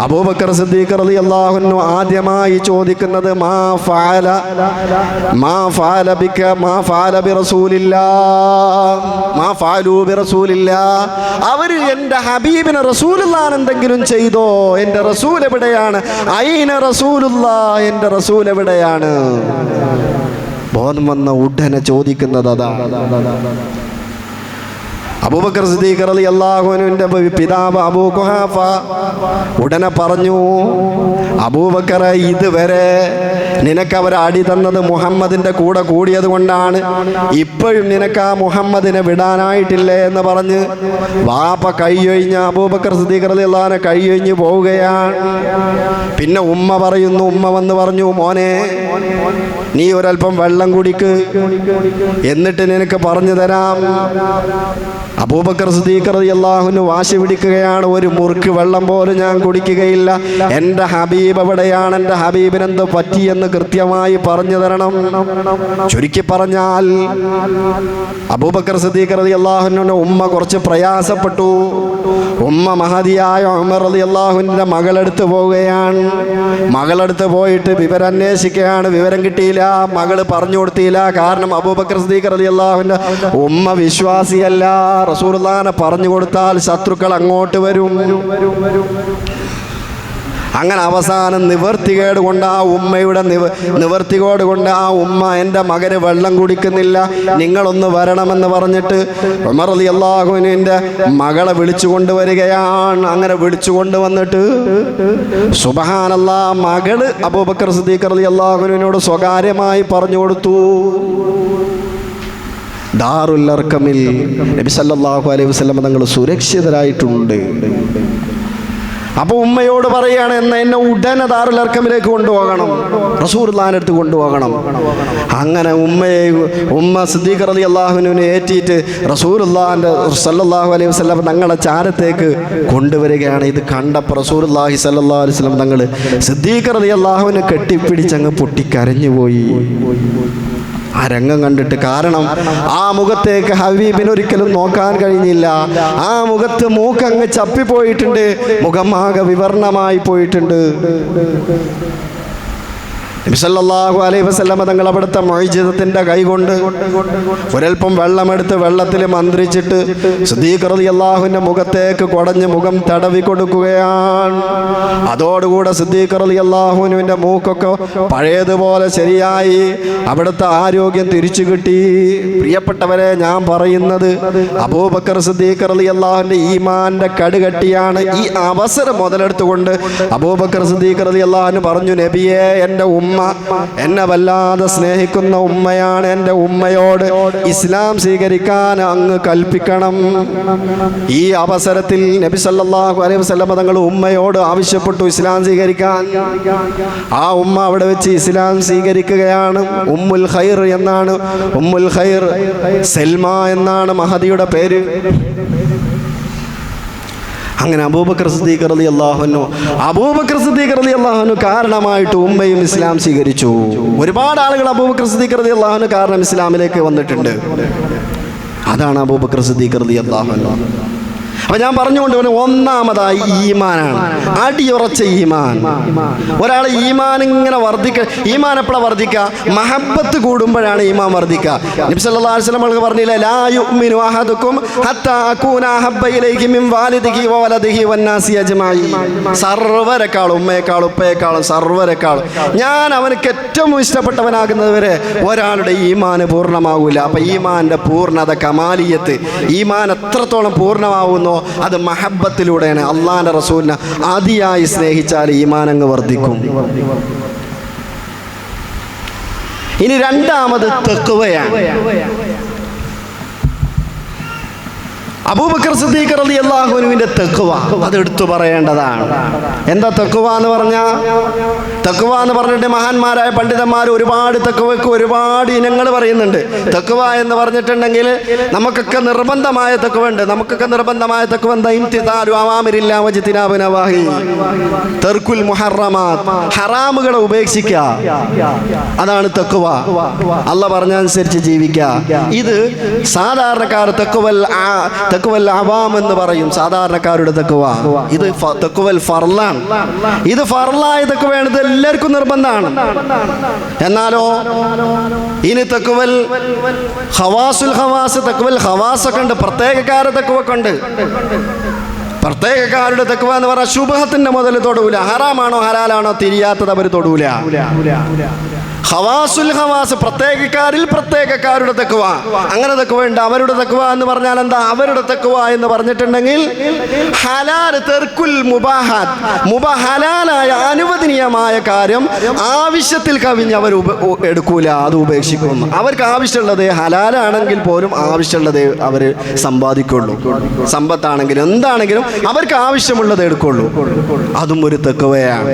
S1: അബൂബക്കർ സിദ്ദീഖ് റളിയല്ലാഹു അൻഹു ആദ്യമായി ചോദിക്കുന്നത് മാ ഫഅല ബിക മാ ഫഅല ബി റസൂലില്ലാഹ് മാ ഫഅലു ബി റസൂലില്ലാഹ്. അവർ എൻ്റെ ഹബീബിനെ റസൂലുള്ളാഹ് എന്തെങ്കിലും ചെയ്തോ? എൻ്റെ റസൂൽ എവിടെയാണ്? ഐന റസൂലുള്ളാഹ്, എൻ്റെ റസൂൽ എവിടെയാണ്? ബോധം വന്ന ഉടനെ ചോദിക്കുന്നത് അതാണ്. അബൂബക്കർ സിദ്ദീഖ് റളിയല്ലാഹു അൻഹുവിന്റെ പിതാവ് അബൂ ഖുഹാഫ ഉടനെ പറഞ്ഞു, അബൂബക്കറെ, ഇതുവരെ നിനക്ക് അവർ അടി തന്നത് മുഹമ്മദിന്റെ കൂടെ കൂടിയത് കൊണ്ടാണ്. ഇപ്പോഴും നിനക്ക് ആ മുഹമ്മദിനെ വിടാനായിട്ടില്ലേ എന്ന് പറഞ്ഞ് വാപ്പ കൈയൊഴിഞ്ഞ് അബൂബക്കർ സിദ്ദീഖ് റളിയല്ലാഹു അൻഹു കൈയൊഴിഞ്ഞ് പോവുകയാണ്. പിന്നെ ഉമ്മ വന്ന് പറഞ്ഞു, മോനെ, നീ ഒരൽപ്പം വെള്ളം കുടിക്ക്, എന്നിട്ട് നിനക്ക് പറഞ്ഞു തരാം. അബൂബക്കർ സിദ്ദീഖ് റളിയല്ലാഹു അൻഹു വാശി പിടിക്കുകയാണ്, ഒരു മുറുക്ക് വെള്ളം പോലും ഞാൻ കുടിക്കുകയില്ല. എൻ്റെ ഹബീബ് എവിടെയാണ്? എൻ്റെ ഹബീബിന് എന്ത് പറ്റിയെന്ന് കൃത്യമായി പറഞ്ഞു തരണം. ചുരുക്കി പറഞ്ഞാൽ അബൂബക്കർ സിദ്ദീഖ് റളിയല്ലാഹു അൻഹുവിന്റെ ഉമ്മ കുറച്ച് പ്രയാസപ്പെട്ടു. ഉമ്മ മഹദിയായ ഉമർ റളിയല്ലാഹു അൻഹുവിന്റെ മകളെടുത്ത് പോവുകയാണ്. മകളെടുത്ത് പോയിട്ട് വിവരം അന്വേഷിക്കുകയാണ്. വിവരം കിട്ടിയില്ല, മകള് പറഞ്ഞു കൊടുത്തില്ല. കാരണം അബൂബക്കർ സിദ്ദീഖ് റളിയല്ലാഹു അൻഹു ഉമ്മ വിശ്വാസിയല്ല. റസൂലുള്ളാഹിനെ പറഞ്ഞു കൊടുത്താൽ ശത്രുക്കൾ അങ്ങോട്ട് വരും. അങ്ങനെ അവസാനം നിവർത്തികേട് കൊണ്ട് ആ ഉമ്മയുടെ നിവർത്തികേട് കൊണ്ട് ആ ഉമ്മ എൻ്റെ മകന് വെള്ളം കുടിക്കുന്നില്ല, നിങ്ങളൊന്ന് വരണമെന്ന് പറഞ്ഞിട്ട് ഉമർ റളിയല്ലാഹു അൻഹുവിന്റെ മകളെ വിളിച്ചു കൊണ്ടുവരികയാണ്. അങ്ങനെ വിളിച്ചു കൊണ്ടുവന്നിട്ട് സുബ്ഹാനല്ലാഹ്, മകള് അബൂബക്കർ സിദ്ദീഖ് റളിയല്ലാഹു അൻഹുവിനോട് സ്വകാര്യമായി പറഞ്ഞു കൊടുത്തു, ദാറുൽ അർഖമിൽ നബി സല്ലല്ലാഹു അലൈഹി വസല്ലം തങ്ങൾ സുരക്ഷിതരായിട്ടുണ്ട്. അപ്പോൾ ഉമ്മയോട് പറയാണ്, എന്നെ ഉടനെ ദാറുൽ അർഖമിലേക്ക് കൊണ്ടുപോകണം, റസൂലുള്ളാഹിന്റെ അടുത്ത് കൊണ്ടുപോകണം. അങ്ങനെ ഉമ്മ സിദ്ദീഖ് റളിയല്ലാഹു അൻഹുവിനെ ഏറ്റിയിട്ട് റസൂലുള്ളാഹിന്റെ സല്ലല്ലാഹു അലൈഹി വസല്ലം തങ്ങളുടെ ചാരത്തേക്ക് കൊണ്ടുവരികയാണ്. ഇത് കണ്ടപ്പോൾ റസൂലുള്ളാഹി സല്ലല്ലാഹു അലൈഹി വസല്ലം തങ്ങൾ സിദ്ദീഖ് റളിയല്ലാഹു അൻഹു കെട്ടിപ്പിടിച്ചങ്ങ് പൊട്ടിക്കരഞ്ഞുപോയി ആ രംഗം കണ്ടിട്ട്. കാരണം ആ മുഖത്തേക്ക് ഹബീബിന് ഒരിക്കലും നോക്കാൻ കഴിഞ്ഞില്ല. ആ മുഖത്ത് മൂക്കങ്ങ് ചപ്പിപ്പോയിട്ടുണ്ട്, മുഖമാകെ വിവർണമായി പോയിട്ടുണ്ട്. നബി സല്ലല്ലാഹു അലൈഹി വസല്ലം തങ്ങൾ അവിടുത്തെ മുഅ്ജിസത്തിന്റെ കൈകൊണ്ട് ഒരൽപ്പം വെള്ളമെടുത്ത് വെള്ളത്തിൽ മന്ത്രിച്ചിട്ട് സിദ്ദീഖ് റളിയല്ലാഹുവിന്റെ മുഖത്തേക്ക് കുടഞ്ഞ് മുഖം തടവി കൊടുക്കുകയാണ്. അതോടുകൂടെ സിദ്ദീഖ് റളിയല്ലാഹുവിന്റെ മൂക്കൊക്കെ പഴയതുപോലെ ശരിയായി, അവിടുത്തെ ആരോഗ്യം തിരിച്ചു കിട്ടി. പ്രിയപ്പെട്ടവരെ, ഞാൻ പറയുന്നത് അബൂബക്കർ സിദ്ദീഖ് റളിയല്ലാഹുവിന്റെ ഈമാന്റെ കടുകട്ടിയാണ്. ഈ അവസരം മുതലെടുത്തുകൊണ്ട് അബൂബക്കർ സിദ്ദീഖ് റളിയല്ലാഹു പറഞ്ഞു, നബിയെ, എൻ്റെ ഉമ്മ എന്നെ വല്ലാതെ സ്നേഹിക്കുന്ന ഉമ്മയാണ്. എൻ്റെ ഉമ്മയോട് ഇസ്ലാം സ്വീകരിക്കാൻ അങ്ങ് കൽപ്പിക്കണം. ഈ അവസരത്തിൽ നബി സല്ലല്ലാഹു അലൈഹി വസല്ലം തങ്ങൾ ഉമ്മയോട് ആവശ്യപ്പെട്ടു ഇസ്ലാം സ്വീകരിക്കാൻ. ആ ഉമ്മ അവിടെ വെച്ച് ഇസ്ലാം സ്വീകരിക്കുകയാണ്. ഉമ്മുൽ ഖൈർ എന്നാണ്, ഉമ്മുൽ ഖൈർ സൽമ എന്നാണ് മഹദിയുടെ പേര്. അങ്ങനെ അബൂബക്കർ സിദ്ദീഖ് റളിയല്ലാഹു അൻഹു കാരണമായിട്ട് ഉമ്മയും ഇസ്ലാം സ്വീകരിച്ചു. ഒരുപാട് ആളുകൾ അബൂബക്കർ സിദ്ദീഖ് റളിയല്ലാഹു അൻഹു കാരണം ഇസ്ലാമിലേക്ക് വന്നിട്ടുണ്ട്. അതാണ് അബൂബക്കർ സിദ്ദീഖ് റളിയല്ലാഹു അൻഹു. അപ്പൊ ഞാൻ പറഞ്ഞുകൊണ്ട് ഒന്നാമതായി ഈമാനാണ്, അടിയുറച്ച ഈമാൻ. ഒരാൾ ഈമാൻ ഇങ്ങനെ ഈമാൻ എപ്പോഴാണ് വർദ്ധിക്കുക? മഹബത്ത് കൂടുമ്പോഴാണ് ഈമാൻ വർദ്ധിക്കുക. നബി സല്ലല്ലാഹു അലൈഹി വസല്ലം പറഞ്ഞില്ലേ, ലാ യുഅ്മിനു അഹദുക്കും ഹത്താ അകൂന അഹബ്ബ ഇലൈഹി മിൻ വാലിദിഹി വവലദിഹി വന്നാസി അജ്മഈൻ. സർവ്വരെക്കാളും, ഉമ്മയെക്കാളും ഉപ്പയെക്കാളും സർവ്വരെക്കാളും ഞാൻ അവനക്ക് ഏറ്റവും ഇഷ്ടപ്പെട്ടവനാകുന്നത് വരെ ഒരാളുടെ ഈമാന് പൂർണ്ണമാകൂല. അപ്പൊ ഈമാന്റെ പൂർണ്ണത, കമാലിയത്ത്, ഈമാൻ എത്രത്തോളം പൂർണ്ണമാവുന്നു അത് മഹബത്തിലൂടെയാണ്. അള്ളാന്റെ റസൂലിനെ അതിയായി സ്നേഹിച്ചാൽ ഈമാൻ അങ്ങ് വർദ്ധിക്കും. ഇനി രണ്ടാമത് തഖ്വയാണ്. അബൂബക്കർ സിദ്ദീഖ് റളിയല്ലാഹു അൻഹുവിന്റെ തഖ്വ അത് എടുത്തു പറയേണ്ടതാണ്. എന്താ തഖ്വ എന്ന് പറഞ്ഞാൽ? തഖ്വ എന്ന് പറഞ്ഞിട്ട് മഹാന്മാരായ പണ്ഡിതന്മാർ ഒരുപാട് തഖ്വയ്ക്ക് ഒരുപാട് ഇനങ്ങൾ പറയുന്നുണ്ട്. തഖ്വ എന്ന് പറഞ്ഞിട്ടുണ്ടെങ്കിൽ നമുക്കൊക്കെ നിർബന്ധമായ തഖ്വ ഉണ്ട്. നമുക്കൊക്കെ നിർബന്ധമായ തഖ്വ എന്താ? ഇംതിസാലു അവാമിരില്ലാ വജ്തിനാബു നവാഹി, തർക്കുൽ മുഹറമാത്ത്, ഹറാമുകളെ ഉപേക്ഷിക്കുക, അതാണ് തഖ്വ. അല്ലാഹ് പറഞ്ഞനുസരിച്ച് ജീവിക്കുക. ഇത് സാധാരണക്കാർ തഖ്വൽ അവാം എന്ന് പറയും, സാധാരണക്കാരുടെ തഖ്വ. ഇത് തഖ്വൽ ഫർളാണ്. ഇത് ഫർളായ തഖ്വയാണ്. ഇത് എല്ലാവർക്കും നിർബന്ധമാണ്. എന്നാലോ ഇനി തഖ്വൽ ഖവാസുൽ ഖവാസ്, തഖ്വൽ ഖവാസ് ഒക്കെ ഉണ്ട്, പ്രത്യേകക്കാരുടെ തഖ്വ ഒക്കെ ഉണ്ട്. പ്രത്യേകക്കാരുടെ തഖ്വ എന്ന് പറഞ്ഞാൽ ശുബ്ഹത്തിന്റെ മുതൽ തൊടൂല, ഹറാമാണോ ഹലാലാണോ തിരിയാത്തത് അവർ തൊടൂല. ഖവാസുൽ ഖവാസ്, പ്രത്യേകക്കാരിൽ പ്രത്യേകക്കാരുടെ തഖ്വ, അങ്ങനെ തഖ്വ ഉണ്ട്. അവരുടെ തഖ്വ എന്ന് പറഞ്ഞാൽ എന്താ? അവരുടെ തഖ്വ എന്ന് പറഞ്ഞിട്ടുണ്ടെങ്കിൽ ഹലാൽ, തർക്കുൽ മുബാഹാത്ത്, ഹലാലായ അനുവദനീയമായ കാര്യം ആവശ്യത്തിൽ കവിഞ്ഞ് അവർ എടുക്കൂല, അത് ഉപേക്ഷിക്കും. അവർക്ക് ആവശ്യമുള്ളത് ഹലാലാണെങ്കിൽ പോലും ആവശ്യമുള്ളത് അവർ സമ്പാദിക്കുള്ളൂ. സമ്പത്താണെങ്കിലും എന്താണെങ്കിലും അവർക്ക് ആവശ്യമുള്ളത് എടുക്കുള്ളൂ. അതും ഒരു തഖ്വയാണ്.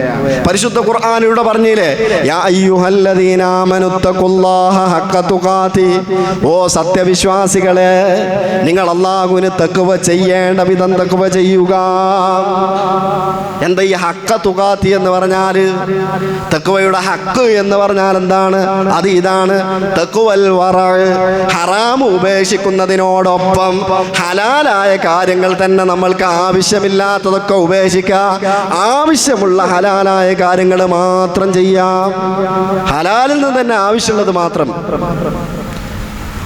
S1: പരിശുദ്ധ ഖുർആനിലൂടെ പറഞ്ഞില്ലേ, യാ അയ്യുഹല്ലദീന ആമനു തഖുല്ലാഹ ഹഖ്ക തുഖാതി, ഓ സത്യവിശ്വാസികളെ, നിങ്ങൾ അല്ലാഹുവിനെ തഖ്വ ചെയ്യേണ്ട വിധം തഖ്വ ചെയ്യുക. എന്താ ഈ ഹഖ്ക തുഖാതി എന്ന് പറഞ്ഞാൽ? തഖ്വയുടെ ഹഖ് എന്ന് പറഞ്ഞാൽ എന്താണ്? അത് ഇതാണ്, തഖ്വൽ വറഅ്, ഹറാം ഉപേക്ഷിക്കുന്നതിനോടൊപ്പം ഹലാലായ കാര്യങ്ങൾ തന്നെ നമ്മൾക്ക് ആവശ്യമില്ലാത്തതൊക്കെ ഉപേക്ഷിക്കുക, ആവശ്യമുള്ള ഹലാലായ കാര്യങ്ങൾ മാത്രം ചെയ്യാം. ഹലാലിൽ നിന്ന് തന്നെ ആവശ്യമുള്ളത് മാത്രം.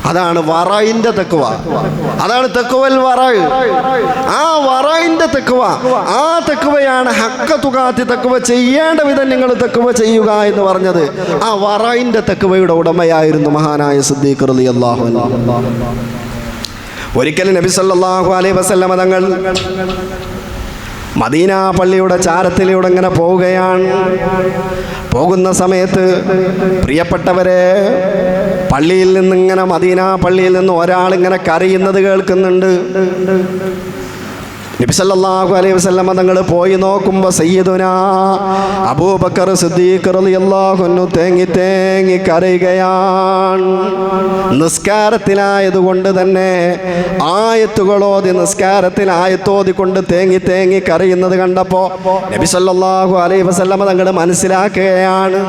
S1: അതാണ് വറഇന്റെ തഖ്വ, അതാണ് തഖ്വൽ വറഅ്. ആ വറഇന്റെ തഖ്വ, ആ തഖ്വയാണ് ഹഖ്ക തുഖാതി, തഖ്വ ചെയ്യേണ്ട വിധം നിങ്ങൾ തഖ്വ ചെയ്യുക എന്ന് പറഞ്ഞത്. ആ വറഇന്റെ തഖ്വയുടെ ഉടമയായിരുന്നു മഹാനായ സിദ്ദീഖ് റളിയല്ലാഹു അൻഹു. ഒരിക്കൽ നബി സല്ലല്ലാഹു അലൈഹി വസല്ലം തങ്ങൾ മദീന പള്ളിയുടെ ചാരത്തിലൂടെ ഇങ്ങനെ പോവുകയാണ്. പോകുന്ന സമയത്ത് പ്രിയപ്പെട്ടവരെ, പള്ളിയിൽ നിന്നിങ്ങനെ, മദീന പള്ളിയിൽ നിന്ന് ഒരാളിങ്ങനെ കരയുന്നത് കേൾക്കുന്നുണ്ട്. നബി സല്ലല്ലാഹു അലൈഹി വസല്ലം തങ്ങൾ പോയി നോക്കുമ്പോൾ സയ്യിദുനാ അബൂബക്കർ സിദ്ദീഖ് റളിയല്ലാഹു അൻഹു തേങ്ങി തേങ്ങി കരയുകയാണ്. നിസ്കാരത്തിലായതുകൊണ്ട് തന്നെ ആയത്തുകളോതി, നിസ്കാരത്തിൽ ആയത്തോതിക്കൊണ്ട് തേങ്ങി തേങ്ങി കരയുന്നത് കണ്ടപ്പോൾ നബി സല്ലല്ലാഹു അലൈഹി വസല്ലം തങ്ങൾ മനസ്സിലാക്കുകയാണ്,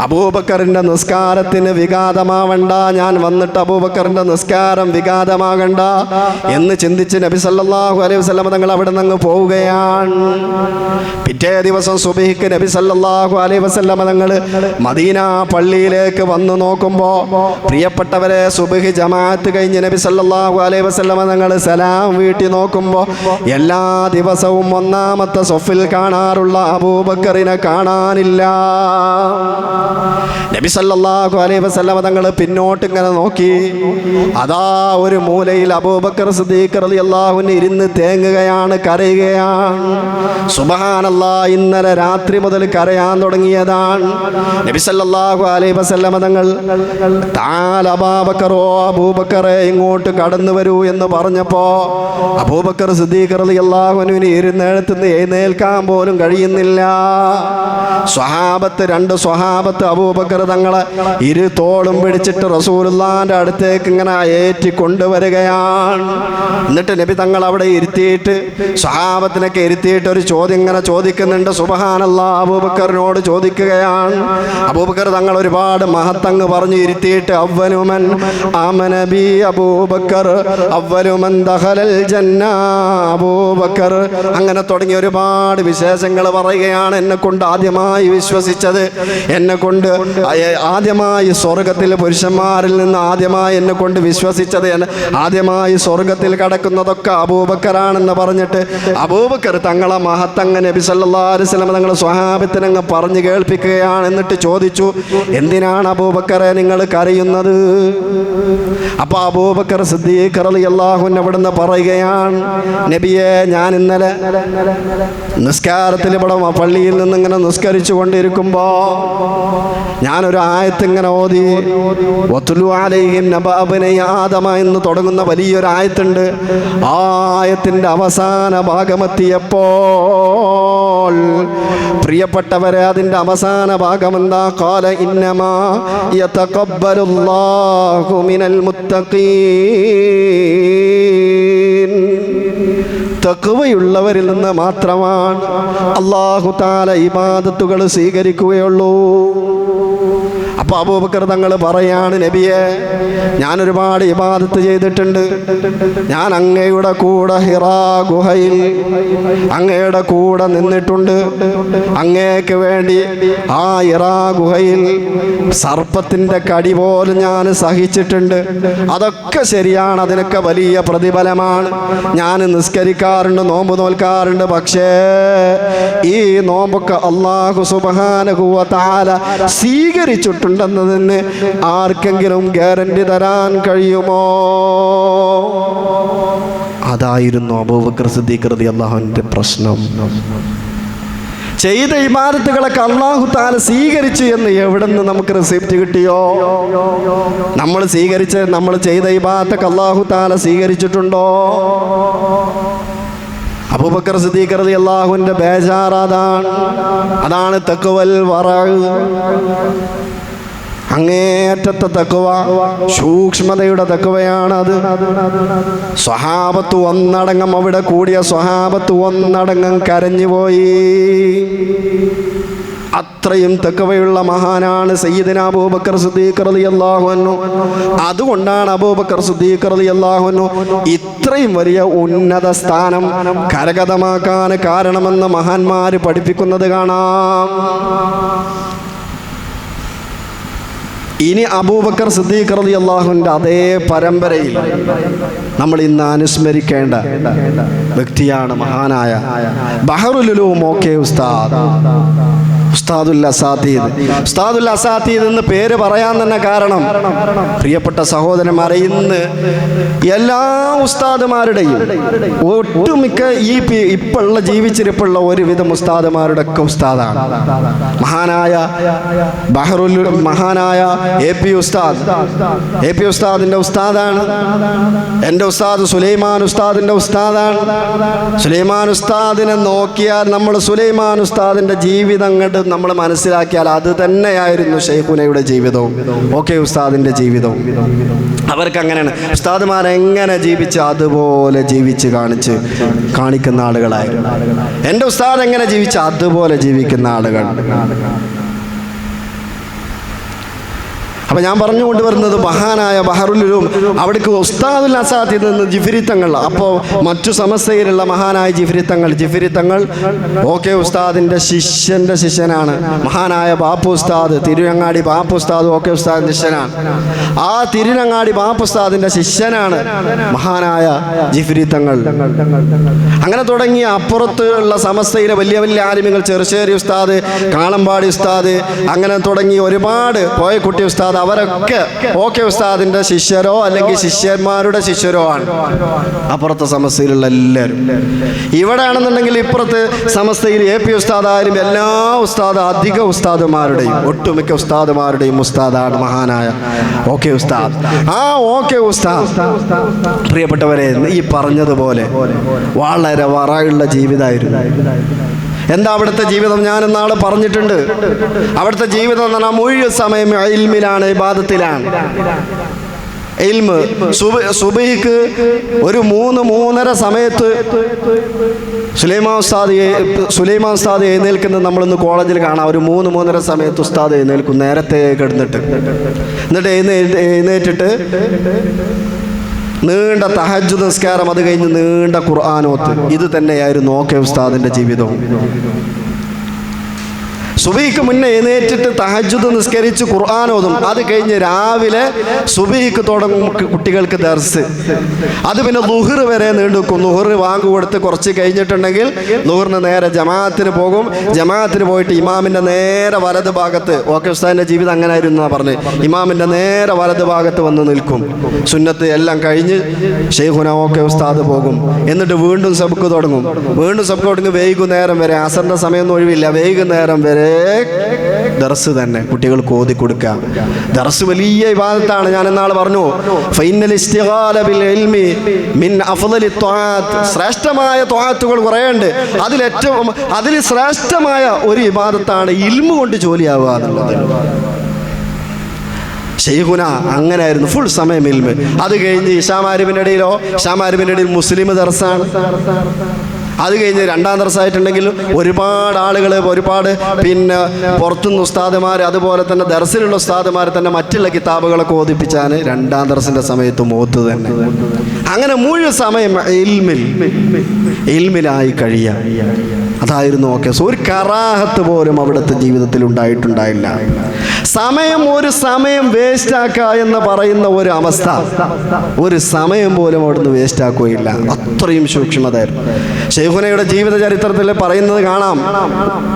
S1: അബൂബക്കറിന്റെ നിസ്കാരത്തിന് വിഘാതമാവണ്ട, ഞാൻ വന്നിട്ട് അബൂബക്കറിന്റെ നിസ്കാരം വിഘാതമാകണ്ട എന്ന് ചിന്തിച്ച് നബി സല്ലല്ലാഹു അലൈഹി വസല്ലം തങ്ങൾ അവിടെ നിന്ന് പോവുകയാണ്. പിറ്റേ ദിവസം സുബഹിക്ക് നബി സല്ലല്ലാഹു അലൈഹി വസല്ലം തങ്ങൾ മദീന പള്ളിയിലേക്ക് വന്നു നോക്കുമ്പോൾ, പ്രിയപ്പെട്ടവരെ, സുബഹി ജമാഅത്ത് കഴിഞ്ഞ് നബി സല്ലല്ലാഹു അലൈഹി വസല്ലം തങ്ങൾ സലാം വീട്ടി നോക്കുമ്പോൾ എല്ലാ ദിവസവും ഒന്നാമത്തെ സഫിൽ കാണാറുള്ള അബൂബക്കറിനെ കാണാനില്ല. നബി സല്ലല്ലാഹു അലൈഹി വസല്ലം തങ്ങൾ പിന്നോട്ട് ഇങ്ങനെ നോക്കി, അതാ ഒരു മൂലയിൽ അബൂബക്കർ സിദ്ദീഖ് റളിയല്ലാഹു അൻഹു ഇരുന്ന് തേങ്ങുകയാണ്, കരയുകയാണ്. സുബ്ഹാനല്ലാഹ്, ഇന്നലെ രാത്രി മുതൽ കരയാൻ തുടങ്ങിയതാണ്. നബി സല്ലല്ലാഹു അലൈഹി വസല്ലം തങ്ങൾ തആല അബൂബക്കറോ, അബൂബക്കറെ ഇങ്ങോട്ട് കടന്നു വരൂ എന്ന് പറഞ്ഞപ്പോൾ അബൂബക്കർ സിദ്ദീഖ് റളിയല്ലാഹു അൻഹുവിന് ഇരുന്നെഴുത്തുനിന്ന് എഴുന്നേൽക്കാൻ പോലും കഴിയുന്നില്ല. രണ്ട് സ്വഹാബത്ത് അബൂബക്കർ തങ്ങളെ ഇരു തോളും പിടിച്ചിട്ട് റസൂലുള്ളാഹിന്റെ അടുത്തേക്ക് ഇങ്ങനെ ഏറ്റി കൊണ്ടുവരികയാണ്. എന്നിട്ട് നബി തങ്ങൾ അവിടെ ഇരുത്തിയിട്ട്, സ്വഹാബത്തിനൊക്കെ ഇരുത്തിയിട്ട് ഒരു ചോദ്യം ഇങ്ങനെ ചോദിക്കുന്നുണ്ട്. സുബ്ഹാനല്ലാഹ്, അബൂബക്കറിനോട് ചോദിക്കുകയാണ്. അബൂബക്കർ തങ്ങൾ ഒരുപാട് മഹത്തങ്ങ് പറഞ്ഞു ഇരുത്തിയിട്ട്, അവ്വലുമൻ ആമന ബി അബൂബക്കർ, അവ്വലുമൻ ദഖലൽ ജന്ന അബൂബക്കർ, അങ്ങനെ തുടങ്ങി ഒരുപാട് വിശേഷങ്ങൾ പറയുകയാണ്. എന്നെ കൊണ്ട് ആദ്യമായി വിശ്വസിച്ചത്, എന്നെ കൊണ്ട് ആദ്യമായി സ്വർഗത്തിൽ പുരുഷന്മാരിൽ നിന്ന് ആദ്യമായി എന്നെ കൊണ്ട് വിശ്വസിച്ചത്, ആദ്യമായി സ്വർഗത്തിൽ കടക്കുന്നതൊക്കെ അബൂബക്കറാണെന്ന് പറഞ്ഞിട്ട് അബൂബക്കർ തങ്ങളെ മഹത്തങ്ങ് നബി സല്ലല്ലാഹു അലൈഹി വസല്ലം തങ്ങൾ സ്വഹാബത്തിനങ്ങ് പറഞ്ഞു കേൾപ്പിക്കുകയാണ്. എന്നിട്ട് ചോദിച്ചു, എന്തിനാണ് അബൂബക്കറെ നിങ്ങൾ കരയുന്നത്? അപ്പോൾ അബൂബക്കർ സിദ്ദീഖ് റളിയല്ലാഹു അൻഹു അവിടുന്ന് പറയുകയാണ്, നബിയെ, ഞാൻ ഇന്നലെ നിസ്കാരത്തിൽ ഇവിടെ പള്ളിയിൽ നിന്ന് ഇങ്ങനെ നിസ്കരിച്ചു കൊണ്ടിരിക്കുമ്പോൾ ഞാനൊരു ആയത്ത് ഇങ്ങനെ ഓതി, വത്ലു അലൈഹിം നബഅ ബനി ആദമ എന്ന് തുടങ്ങുന്ന വലിയൊരു ആയത്തുണ്ട്. ആ ആയത്തിൻ്റെ അവസാന ഭാഗമെത്തിയപ്പോൾ പ്രിയപ്പെട്ടവരെ, അതിൻ്റെ അവസാന ഭാഗം എന്താ? ഖാല ഇന്നമാ യതഖബ്ബലുല്ലാഹു മിനൽ മുത്തഖീൻ. തഖ്വയുള്ളവരിൽ നിന്ന് മാത്രമാണ് അല്ലാഹു തആല ഇബാദത്തുകൾ സ്വീകരിക്കുകയുള്ളൂ. അപ്പോൾ അബൂബക്കർ തങ്ങൾ പറയാണ്, നബിയെ, ഞാൻ ഒരുപാട് ഇബാദത്ത് ചെയ്തിട്ടുണ്ട്. ഞാൻ അങ്ങയുടെ കൂടെ ഹിറാ ഗുഹയിൽ അങ്ങയുടെ കൂടെ നിന്നിട്ടുണ്ട്. അങ്ങേക്ക് വേണ്ടി ആ ഹിറാ ഗുഹയിൽ സർപ്പത്തിൻ്റെ കടി പോലും ഞാൻ സഹിച്ചിട്ടുണ്ട്. അതൊക്കെ ശരിയാണ്, അതിനൊക്കെ വലിയ പ്രതിഫലമാണ്. ഞാൻ നിസ്കരിക്കാറുണ്ട്, നോമ്പ് നോൽക്കാറുണ്ട്. പക്ഷേ ഈ നോമ്പൊക്കെ അല്ലാഹു സുബ്ഹാനഹു വ തആല സ്വീകരിച്ചിട്ടുണ്ടെന്നതിന് ആർക്കെങ്കിലും ഗ്യാരണ്ടി തരാൻ കഴിയുമോ? അതായിരുന്നു അബൂബക്കർ സിദ്ദീഖ് റളിയല്ലാഹു അൻഹുവിന്റെ പ്രശ്നം. ചെയ്ത ഇബാദത്തുകളൊക്കെ അല്ലാഹു തആല സ്വീകരിച്ചു എന്ന് എവിടെ നിന്ന് നമുക്ക് റിസിപ്റ്റ് കിട്ടിയോ? നമ്മൾ ചെയ്ത ഇബാദത്തൊക്കെ അല്ലാഹു തആല സ്വീകരിച്ചിട്ടുണ്ടോ? അബൂബക്കർ സിദ്ദീഖ് റളിയല്ലാഹു അൻഹുവിന്റെ ബേജാർ അതാണ് തഖ്വൽ വറഅ്. അങ്ങേയറ്റത്തെ തഖ്വ, സൂക്ഷ്മതയുടെ തഖ്വയാണത്. സ്വഹാബത്ത് ഒന്നടങ്കം, അവിടെ കൂടിയ സ്വഹാബത്ത് ഒന്നടങ്കം കരഞ്ഞുപോയി. അത്രയും തഖ്വയുള്ള മഹാനാണ് സയ്യിദുനാ അബൂബക്കർ സിദ്ദീഖ് റളിയല്ലാഹു അൻഹു. അതുകൊണ്ടാണ് അബൂബക്കർ സിദ്ദീഖ് റളിയല്ലാഹു അൻഹു ഇത്രയും വലിയ ഉന്നത സ്ഥാനം കരഗതമാക്കാൻ കാരണമെന്ന് മഹാന്മാർ പഠിപ്പിക്കുന്നത് കാണാം. ഇനി അബൂബക്കർ സിദ്ദീഖ് റളിയല്ലാഹുവിന്റെ അതേ പരമ്പരയിൽ നമ്മൾ ഇന്ന് അനുസ്മരിക്കേണ്ട വ്യക്തിയാണ് മഹാനായ ബഹറുൽ ഉലൂം ഓക്കെ ഉസ്താദ്, ഉസ്താദുൽ അസാതീദ് എന്ന് പേര് പറയാൻ തന്നെ കാരണം, പ്രിയപ്പെട്ട സഹോദരന്മാരെ, ഇന്ന് എല്ലാ ഉസ്താദുമാരുടെയും ഒട്ടുമിക്ക ഇപ്പോഴുള്ള ജീവിച്ചിരിപ്പുള്ള ഒരുവിധം ഉസ്താദുമാരുടെ ഒക്കെ ഉസ്താദാണ് മഹാനായ മഹാനായ എ പി ഉസ്താദിന്റെ ഉസ്താദാണ്. എൻ്റെ ഉസ്താദ് സുലൈമാൻ ഉസ്താദിന്റെ ഉസ്താദാണ്. സുലൈമാൻ ഉസ്താദിനെ നോക്കിയാൽ നമ്മൾ സുലൈമാൻ ഉസ്താദിന്റെ ജീവിതം കണ്ട് നമ്മൾ മനസ്സിലാക്കിയാൽ അത് തന്നെയായിരുന്നു ശൈഖുനയുടെ ജീവിതവും ഓക്കെ ഉസ്താദിന്റെ ജീവിതവും. അവർക്ക് അങ്ങനെയാണ്, ഉസ്താദുമാരെങ്ങനെ ജീവിച്ച് അതുപോലെ ജീവിച്ച് കാണിക്കുന്ന ആളുകളായിരുന്നു. എൻ്റെ ഉസ്താദ് എങ്ങനെ ജീവിച്ച് അതുപോലെ ജീവിക്കുന്ന ആളുകൾ. അപ്പം ഞാൻ പറഞ്ഞുകൊണ്ടുവരുന്നത് മഹാനായ ബഹറുൽ ഉലൂം, അവിടേക്ക് ഉസ്താദുൽ അസാതീദ് നിന്ന് ജിഫ്രി തങ്ങൾ, അപ്പോൾ മറ്റു സമസ്തയിലുള്ള മഹാനായ ജിഫ്രി തങ്ങൾ ഓക്കെ ഉസ്താദിൻ്റെ ശിഷ്യനാണ്. മഹാനായ ബാപ്പു ഉസ്താദ്, തിരുരങ്ങാടി ബാപ്പു ഉസ്താദ് ഓക്കെ ഉസ്താദിൻ്റെ ശിഷ്യനാണ്. ആ തിരുരങ്ങാടി ബാപ്പു ഉസ്താദിൻ്റെ ശിഷ്യനാണ് മഹാനായ ജിഫ്രി തങ്ങൾ. അങ്ങനെ തുടങ്ങിയ അപ്പുറത്ത് ഉള്ള സമസ്തയിലെ വലിയ വലിയ ആലിമ്യങ്ങൾ, ചെറുശ്ശേരി ഉസ്താദ്, കാളമ്പാടി ഉസ്താദ്, അങ്ങനെ തുടങ്ങി ഒരുപാട്, പോയക്കുട്ടി ഉസ്താദ്, അവരൊക്കെ ഓക്കെ ഉസ്താദിന്റെ ശിഷ്യരോ അല്ലെങ്കിൽ ശിഷ്യന്മാരുടെ ശിഷ്യരോ ആണ് അപ്പുറത്തെ സമസ്തയിലുള്ള എല്ലാവരും. ഇവിടെ ആണെന്നുണ്ടെങ്കിൽ ഇപ്പുറത്ത് സമസ്തയിൽ എ പി ഉസ്താദായാലും എല്ലാ അധിക ഉസ്താദുമാരുടെയും ഒട്ടുമിക്ക ഉസ്താദുമാരുടെയും ഉസ്താദാണ് മഹാനായ ഓക്കെ ഉസ്താദ്. ആ ഓക്കെ ഉസ്താദ് പ്രിയപ്പെട്ടവരെ, ഈ പറഞ്ഞതുപോലെ വളരെ വറയുള്ള ജീവിതമായിരുന്നു. എന്താ അവിടുത്തെ ജീവിതം? ഞാൻ ഇന്നാൾ പറഞ്ഞിട്ടുണ്ട്. അവിടുത്തെ ജീവിതം എന്ന് പറഞ്ഞാൽ മുഴുവൻ സമയം ഇൽമിലാണ്, ഇബാദത്തിലാണ്. ഇൽമ് സുബഹിക്ക് ഒരു 3-3:30 സമയത്ത് സുലൈമാൻ ഉസ്താദ് എഴുന്നേൽക്കുന്നത് നമ്മളിന്ന് കോളേജിൽ കാണാം. ഒരു 3-3:30 സമയത്ത് ഉസ്താദ് എഴുന്നേൽക്കും, നേരത്തെ കിടന്നിട്ട്. എന്നിട്ട് എഴുന്നേറ്റിട്ട് നീണ്ട തഹജ്ജുദ് നിസ്കാരം, അത് കഴിഞ്ഞ് നീണ്ട ഖുർആനോത്ത്. ഇത് തന്നെയായിരുന്നു ഓക്കെ ഉസ്താദിന്റെ ജീവിതവും. സുബഹിക്ക് മുന്നേ എഴുന്നേറ്റിട്ട് തഹജ്ജുദ് നിസ്കരിച്ച് ഖുർആനോതും. അത് കഴിഞ്ഞ് രാവിലെ സുബഹിക്ക് തുടങ്ങും കുട്ടികൾക്ക് ദർസ്. അത് പിന്നെ ളുഹ്ർ വരെ നീണ്ടുക്കും. ളുഹ്ർ വാങ്ങ് കൊടുത്ത് കുറച്ച് കഴിഞ്ഞിട്ടുണ്ടെങ്കിൽ ളുഹ്റിന് നേരെ ജമാഅത്തിന് പോകും. ജമാഅത്തിന് പോയിട്ട് ഇമാമിൻ്റെ നേരെ വലത് ഭാഗത്ത്, ഓക്കെ ഉസ്താദിൻ്റെ ജീവിതം അങ്ങനെ ആയിരുന്നു എന്നാണ് പറഞ്ഞത്, ഇമാമിൻ്റെ നേരെ വലത് ഭാഗത്ത് വന്ന് നിൽക്കും. സുന്നത്ത് എല്ലാം കഴിഞ്ഞ് ഷെയ്ഖുന ഓക്കെ ഉസ്താദ് പോകും. എന്നിട്ട് വീണ്ടും സബ്ക്ക് തുടങ്ങും. വൈകുന്നേരം വരെ, അസറിൻ്റെ സമയമൊന്നും ഒഴിവില്ല, വൈകുന്നേരം വരെ ദർസ് തന്നെ കുട്ടികൾക്ക് ഓതി കൊടുക്കുക. ദർസ് വലിയ ഇബാദത്താണ്. ഞാൻ എന്നാൾ പറഞ്ഞു, ഫൈനൽ ഇസ്തിഗാല ബിൽ ഇൽമി മിൻ അഫ്ളലി ത്വാഅത്ത്, ശ്രേഷ്ഠമായ ത്വാഅത്തുകൾ കുറേ ഉണ്ട്. അതിൽ ശ്രേഷ്ഠമായ ഒരു ഇബാദത്താണ് ഇൽമു കൊണ്ട് ജോലിയാവുക എന്നുള്ളത്. ശൈഖുന അങ്ങനെയായിരുന്നു, ഫുൾ സമയം ഇൽമ്. അത് കഴിഞ്ഞ് ഇശാമാരിബിൻ്റെ ഇടയിൽ മുസ്ലിം ദർസാണ്. അത് കഴിഞ്ഞ് രണ്ടാം ദർസായിട്ടുണ്ടെങ്കിൽ ഒരുപാട് ആളുകൾ, ഒരുപാട് പിന്നെ പുറത്തുനിന്ന് ഉസ്താദുമാർ, അതുപോലെ തന്നെ ദർസിലുള്ള ഉസ്താദുമാർ തന്നെ മറ്റുള്ള കിതാബുകളൊക്കെ ഓദിപ്പിച്ചാണ് രണ്ടാം ദർസിൻ്റെ സമയത്ത് മോത്ത് തന്നെ. അങ്ങനെ മുഴുവൻ സമയം ഇൽമിലായി കഴിയാം. അതായിരുന്നു ഓക്കെ. ഒരു കറാഹത്ത് പോലും അവിടുത്തെ ജീവിതത്തിൽ ഉണ്ടായിട്ടുണ്ടായില്ല. ഒരു സമയം വേസ്റ്റ് ആക്കുക എന്ന് പറയുന്ന ഒരു അവസ്ഥ, ഒരു സമയം പോലും അവിടുന്ന് വേസ്റ്റ് ആക്കുകയില്ല. അത്രയും സൂക്ഷ്മതയായിരുന്നു. ശൈഖുനയുടെ ജീവിത ചരിത്രത്തിൽ പറയുന്നത് കാണാം.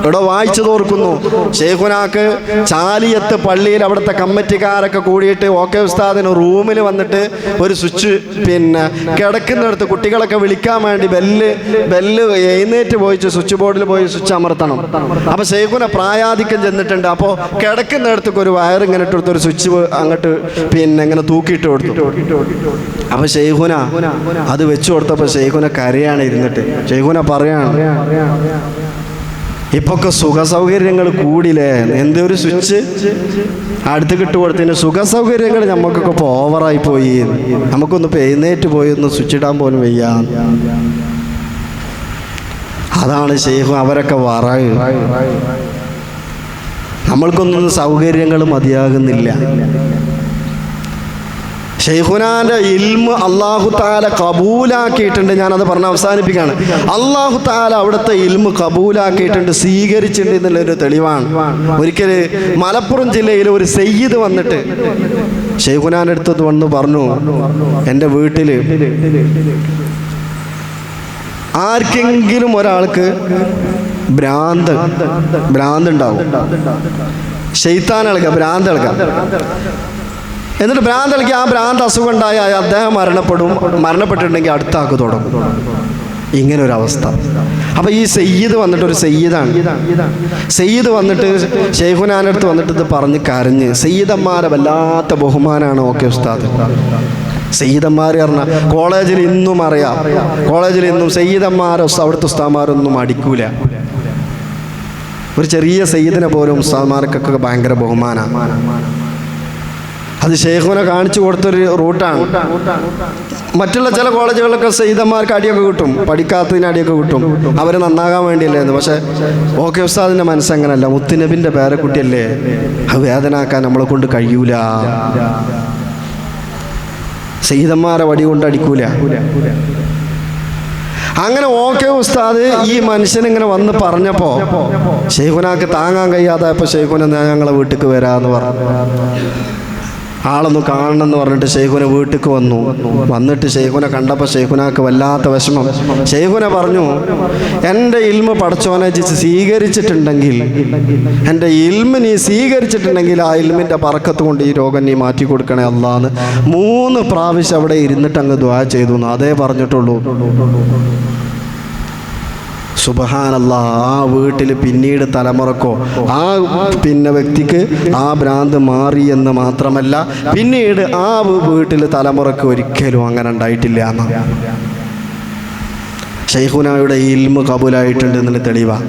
S1: ഇവിടെ വായിച്ചു തോർക്കുന്നു, ശൈഖുനാക്ക് ചാലിയത്ത് പള്ളിയിൽ അവിടുത്തെ കമ്മിറ്റിക്കാരൊക്കെ കൂടിയിട്ട് ഓക്കെ ഉസ്താദിന് റൂമിൽ വന്നിട്ട് ഒരു സ്വിച്ച്, പിന്നെ കിടക്കുന്നിടത്ത് കുട്ടികളൊക്കെ വിളിക്കാൻ വേണ്ടി ബെല്ല് എഴുന്നേറ്റ് പോയിച്ച് സ്വിച്ച് ബോർഡിൽ പോയി സ്വിച്ച് അമർത്തണം. അപ്പൊ ശൈഖുന പ്രായാധിക്യം ചെന്നിട്ടുണ്ട്. അപ്പോൾ കിടക്കുന്നിടത്തേക്ക് ഒരു വയർ ഇങ്ങനെ ഇട്ടെടുത്ത് ഒരു സ്വിച്ച് അങ്ങോട്ട് പിന്നെ ഇങ്ങനെ തൂക്കിയിട്ട് കൊടുത്തു. അപ്പൊ ശൈഖുന അത് വെച്ചു കൊടുത്തപ്പോൾ ശൈഖുന കരയാണ് ഇരുന്നിട്ട്. ശൈഖുന പറയാണ്, ഇപ്പൊക്കെ സുഖ സൗകര്യങ്ങൾ കൂടിയില്ലേ, എന്തൊരു സ്വിച്ച് അടുത്ത് കൊടുത്തതിന് സുഖ സൗകര്യങ്ങൾ നമുക്കൊക്കെ ഇപ്പോൾ ഓവറായി പോയി, നമുക്കൊന്ന് എഴുന്നേറ്റ് പോയി ഒന്ന് സ്വിച്ച് ഇടാൻ പോലും വയ്യ. അതാണ് ശൈഖു. അവരൊക്കെ വറയും, നമ്മൾക്കൊന്നും സൗകര്യങ്ങൾ മതിയാകുന്നില്ല. ശൈഖുനാന്റെ ഇൽമ് അല്ലാഹു തആല കബൂലാക്കിയിട്ടുണ്ട്. ഞാനത് പറഞ്ഞ് അവസാനിപ്പിക്കുകയാണ്. അല്ലാഹു തആല അവിടുത്തെ ഇൽമ് കബൂലാക്കിയിട്ടുണ്ട്, സ്വീകരിച്ചിട്ടുണ്ട് എന്നുള്ളൊരു തെളിവാണ്. ഒരിക്കൽ മലപ്പുറം ജില്ലയിൽ ഒരു സയ്യിദ് വന്നിട്ട് ശൈഖുനാന്റെ അടുത്ത് വന്ന് പറഞ്ഞു, എൻ്റെ വീട്ടിൽ ആർക്കെങ്കിലും ഒരാൾക്ക് ഭ്രാന്ത് ഉണ്ടാവും, ശൈത്താൻ ഇളക്കുക, ഭ്രാന്ത് ഇളക്കുക. എന്നിട്ട് ഭ്രാന്ത് ഇളക്കി ആ ഭ്രാന്ത് അസുഖം ഉണ്ടായ അദ്ദേഹം മരണപ്പെട്ടിട്ടുണ്ടെങ്കിൽ അടുത്ത ആൾക്ക് തുടങ്ങും. ഇങ്ങനൊരവസ്ഥ. അപ്പം ഈ സയ്യിദ് വന്നിട്ട്, ഒരു സയ്യിദ് വന്നിട്ട് ശൈഖുനാൻ്റെ അടുത്ത് വന്നിട്ട് ഇത് പറഞ്ഞ് കരഞ്ഞ്. സയ്യിദന്മാരെ വല്ലാത്ത ബഹുമാനാണ് ഓക്കെ ഉസ്താദ്. സയ്യിദന്മാർ പറഞ്ഞാൽ കോളേജിൽ ഇന്നും അറിയാം, കോളേജിൽ ഇന്നും സയ്യിദന്മാരോ അവിടുത്തെ ഉസ്താദന്മാരൊന്നും അടിക്കൂല. ഒരു ചെറിയ സയ്യിദിനെ പോലും ഉസ്താദന്മാർക്കൊക്കെ ഭയങ്കര ബഹുമാനമാണ്. അത് ശൈഖുന കാണിച്ചു കൊടുത്തൊരു റൂട്ടാണ്. മറ്റുള്ള ചില കോളേജുകളിലൊക്കെ സയ്യിദന്മാർക്ക് അടിയൊക്കെ കിട്ടും, പഠിക്കാത്തതിന് അടിയൊക്കെ കിട്ടും, അവർ നന്നാകാൻ വേണ്ടിയല്ലേന്ന്. പക്ഷെ ഓക്കെ ഉസ്താദിൻ്റെ മനസ്സങ്ങനല്ല. മുത്തുനബിൻ്റെ പേരക്കുട്ടിയല്ലേ, അത് വേദനാക്കാൻ നമ്മളെ കൊണ്ട് കഴിയൂല. സയ്യിദന്മാരെ വടി കൊണ്ട് അടിക്കൂല. അങ്ങനെ ഓക്കെ ഉസ്താദ് ഈ മനുഷ്യനിങ്ങനെ വന്ന് പറഞ്ഞപ്പോൾ ശൈഖുനാക്ക് താങ്ങാൻ കഴിയാതായപ്പോൾ ശൈഖുന ഞങ്ങളെ വീട്ടിലേക്ക് വരാമെന്ന് പറഞ്ഞു. ആളൊന്ന് കാണണം എന്ന് പറഞ്ഞിട്ട് ശൈഖുന വീട്ടിലേക്ക് വന്നിട്ട് ശൈഖുന കണ്ടപ്പോൾ ശൈഖുനാക്ക് വല്ലാത്ത വിഷമം. ശൈഖുന പറഞ്ഞു, എൻ്റെ ഇൽമ പടച്ചോനെ സ്വീകരിച്ചിട്ടുണ്ടെങ്കിൽ, എൻ്റെ ഇൽമ നീ സ്വീകരിച്ചിട്ടുണ്ടെങ്കിൽ ആ ഇൽമിൻ്റെ ബർക്കത്ത് കൊണ്ട് ഈ രോഗം നീ മാറ്റി കൊടുക്കണേ അല്ലാന്ന് 3 പ്രാവശ്യം അവിടെ ഇരുന്നിട്ട് അങ്ങ് ദുആ ചെയ്തു. അതേ പറഞ്ഞിട്ടുള്ളൂ. സുബ്ഹാനല്ലാഹ്. ആ വീട്ടിൽ പിന്നീട് തലമുറക്കോ ആ വ്യക്തിക്ക് ആ ഭ്രാന്ത് മാറി എന്ന് മാത്രമല്ല, പിന്നീട് ആ വീട്ടിൽ തലമുറക്ക് ഒരിക്കലും അങ്ങനെ ഉണ്ടായിട്ടില്ല എന്നാണ്. ശൈഖുനായുടെ ഇൽമ് കബൂലായിട്ടുണ്ട് എന്നുള്ള തെളിവാണ്.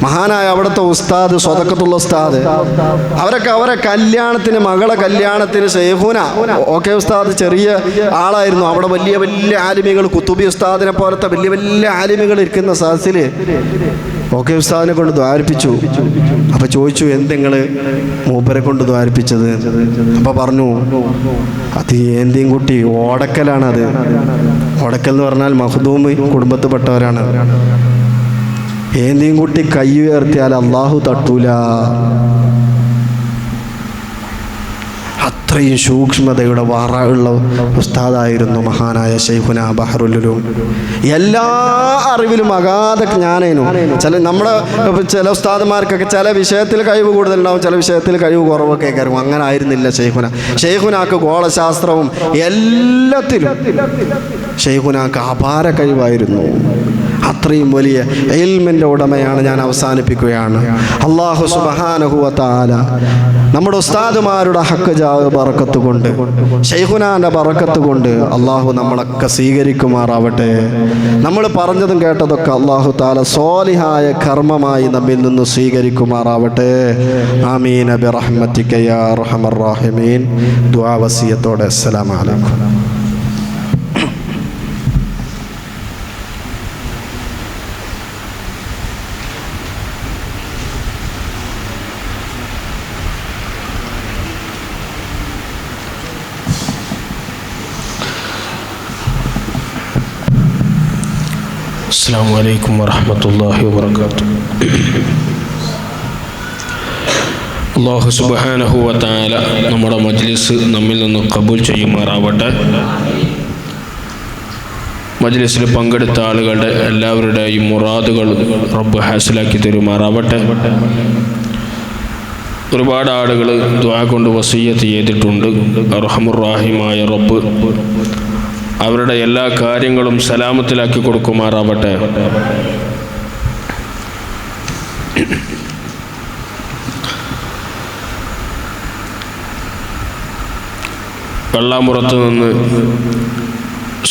S1: മഹാനായ അവിടുത്തെ ഉസ്താദ്, സ്വതക്കത്തുള്ള ഉസ്താദ്, അവരെ കല്യാണത്തിന്, മകളെ കല്യാണത്തിന് ശൈഖുന ഓക്കെ ഉസ്താദ് ചെറിയ ആളായിരുന്നു. അവിടെ വലിയ വലിയ ആലിമികൾ, കുത്തുബി ഉസ്താദിനെ പോലത്തെ വലിയ വലിയ ആലിമികൾ ഇരിക്കുന്ന സദസ്സിൽ ഓക്കെ ഉസ്താദിനെ കൊണ്ട് ദ്വാരിപ്പിച്ചു. അപ്പോൾ ചോദിച്ചു, എന്തെങ്ങൾ മൂപ്പരെ കൊണ്ട് ദ്വാരിപ്പിച്ചത്? അപ്പോൾ പറഞ്ഞു, അത് ഏന്തിയും കുട്ടി ഓടക്കലാണത്. ഓടക്കൽ എന്ന് പറഞ്ഞാൽ മഖ്ദൂമ് കുടുംബത്തിൽപ്പെട്ടവരാണ്. ഏന്തിയും കുട്ടി കൈ ഉയർത്തിയാൽ അള്ളാഹു തട്ടൂല. അത്രയും സൂക്ഷ്മതയുടെ ഉള്ള ഉസ്താദായിരുന്നു മഹാനായ ശൈഖുന ബഹറുൽ ഉലൂം. എല്ലാ അറിവിലും അഗാധ ജ്ഞാനേനും. ചില ഉസ്താദന്മാർക്കൊക്കെ ചില വിഷയത്തിൽ കഴിവ് കൂടുതലുണ്ടാവും, ചില വിഷയത്തിൽ കഴിവ് കുറവൊക്കെ കയറും. അങ്ങനെ ആയിരുന്നില്ല ശൈഖുന. ശൈഖുനാക്ക് ഗോളശാസ്ത്രവും എല്ലാത്തിലും ശൈഖുനാക്ക് അപാര കഴിവായിരുന്നു. അത്രയും വലിയ ഇൽമിൻ്റെ ഉടമയാണ്. ഞാൻ അവസാനിപ്പിക്കുകയാണ്. അല്ലാഹു സുബ്ഹാനഹു വ തആല നമ്മുടെ ഉസ്താദുമാരുടെ ഹക്ക് ജാവ് ബറക്കത്ത് കൊണ്ട്, ശൈഖുനാന്റെ ബറക്കത്ത് കൊണ്ട് അല്ലാഹു നമ്മളൊക്കെ സ്വീകരിക്കുമാറാവട്ടെ. നമ്മൾ പറഞ്ഞതും കേട്ടതൊക്കെ അല്ലാഹു തആല സ്വാലിഹായ കർമ്മമായി നമ്മിൽ നിന്ന് സ്വീകരിക്കുമാറാവട്ടെ. ആമീൻ ബിറഹ്മതിക യാ അർഹമർ റഹീമീൻ. ദുആ വസിയത്തോടെ അസ്സലാമു അലൈക്കും.
S2: അസ്സലാമു അലൈക്കും വറഹ്മത്തുള്ളാഹി വബറകാതുഹു. അല്ലാഹു സുബ്ഹാനഹു വ തആല നമ്മുടെ മജ്ലിസ് നമ്മിൽ നിന്ന് ഖബൂൽ ചെയ്യുമാറാവട്ടെ. മജ്ലിസിൽ പങ്കെടുത്ത ആളുകളുടെ എല്ലാവരുടെയും മുറാദുകൾ റബ്ബ് ഹാസിലാക്കി തരുമാറാവട്ടെ. ഒരുപാട് ആളുകൾ ദുആ കൊണ്ട് വസിയ്യത്ത് ചെയ്തിട്ടുണ്ട്. അർഹമുർ റഹീമായ റബ്ബ് അവരുടെ എല്ലാ കാര്യങ്ങളും സലാമത്തിലാക്കി കൊടുക്കുമാറാവട്ടെ. വെള്ളാമ്പുറത്ത് നിന്ന്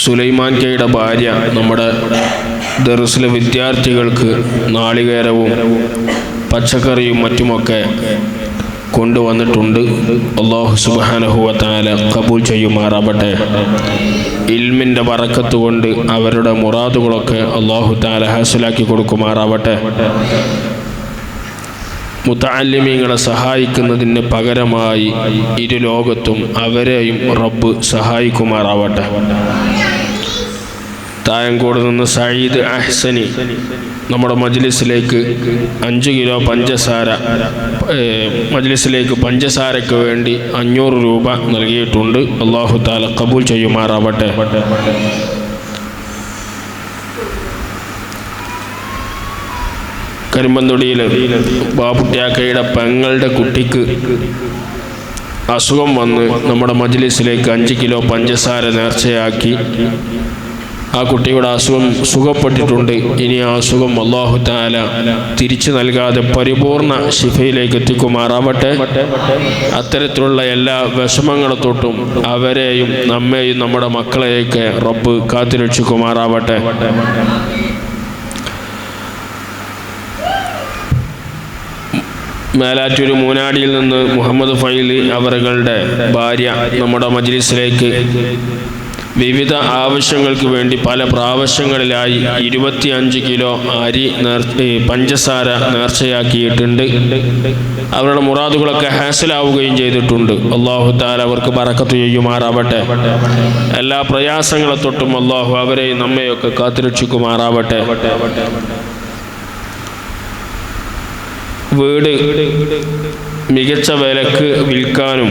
S2: സുലൈമാൻ കെയുടെ ഭാര്യ നമ്മുടെ ദർസിലെ വിദ്യാർത്ഥികൾക്ക് നാളികേരവും പച്ചക്കറിയും മറ്റുമൊക്കെ കൊണ്ടുവന്നിട്ടുണ്ട്. അല്ലാഹു സുബ്ഹാനഹു വ തആല ഖബൂൽ ചെയ്യുമാറാവട്ടെ. ഇൽമിൻ്റെ ബറക്കത്ത് കൊണ്ട് അവരുടെ മുറാദുകളൊക്കെ അല്ലാഹു തആല ഹാസിലാക്കി കൊടുക്കുമാറാവട്ടെ. മുതഅല്ലിമീങ്ങളെ സഹായിക്കുന്നതിന് പകരമായി ഇരു ലോകത്തും അവരെയും റബ്ബ് സഹായിക്കുമാറാവട്ടെ. തായങ്കോട് നിന്ന് സയ്യിദ് അഹ്സനി നമ്മുടെ മജ്ലിസിലേക്ക് 5 കിലോ പഞ്ചസാര, മജ്ലിസിലേക്ക് പഞ്ചസാരയ്ക്ക് വേണ്ടി 500 രൂപ നൽകിയിട്ടുണ്ട്. അല്ലാഹു തആല ഖബൂൽ ചെയ്യുമാറാവട്ടെ. കരിമ്പന്തൊടിയിൽ ബാബുട്ടിയാക്കയുടെ പെങ്ങളുടെ കുട്ടിക്ക് അസുഖം വന്ന് നമ്മുടെ മജ്ലിസിലേക്ക് 5 കിലോ പഞ്ചസാര നേർച്ചയാക്കി. ആ കുട്ടിയുടെ അസുഖം സുഖപ്പെട്ടിട്ടുണ്ട്. ഇനി ആ അസുഖം അല്ലാഹു തആല തിരിച്ചു നൽകാതെ പരിപൂർണ ശിഫയിലേക്ക് എത്തിക്കുമാറാവട്ടെ. അത്തരത്തിലുള്ള എല്ലാ വിഷമങ്ങളെ തൊട്ടും അവരെയും നമ്മെയും നമ്മുടെ മക്കളെയൊക്കെ റബ്ബ് കാത്തുരക്ഷിക്കുമാറാവട്ടെ. മേലാറ്റൂർ മൂനാടിയിൽ നിന്ന് മുഹമ്മദ് ഫൈലി അവരുടെ ഭാര്യ നമ്മുടെ മജ്ലിസിലേക്ക് വിവിധ ആവശ്യങ്ങൾക്ക് വേണ്ടി പല പ്രാവശ്യങ്ങളിലായി 25 കിലോ അരി പഞ്ചസാര നേർച്ചയാക്കിയിട്ടുണ്ട്. അവരുടെ മുറാദുകളൊക്കെ ഹാസിലാവുകയും ചെയ്തിട്ടുണ്ട്. അല്ലാഹു തആല അവർക്ക് ബറക്കത്ത് ചെയ്യുമാറാവട്ടെ. എല്ലാ പ്രയാസങ്ങളെ തൊട്ടും അല്ലാഹു അവരെ നമ്മയൊക്കെ കാത്തുരക്ഷിക്കുമാറാവട്ടെ. വീട് മികച്ച വിലക്ക് വിൽക്കാനും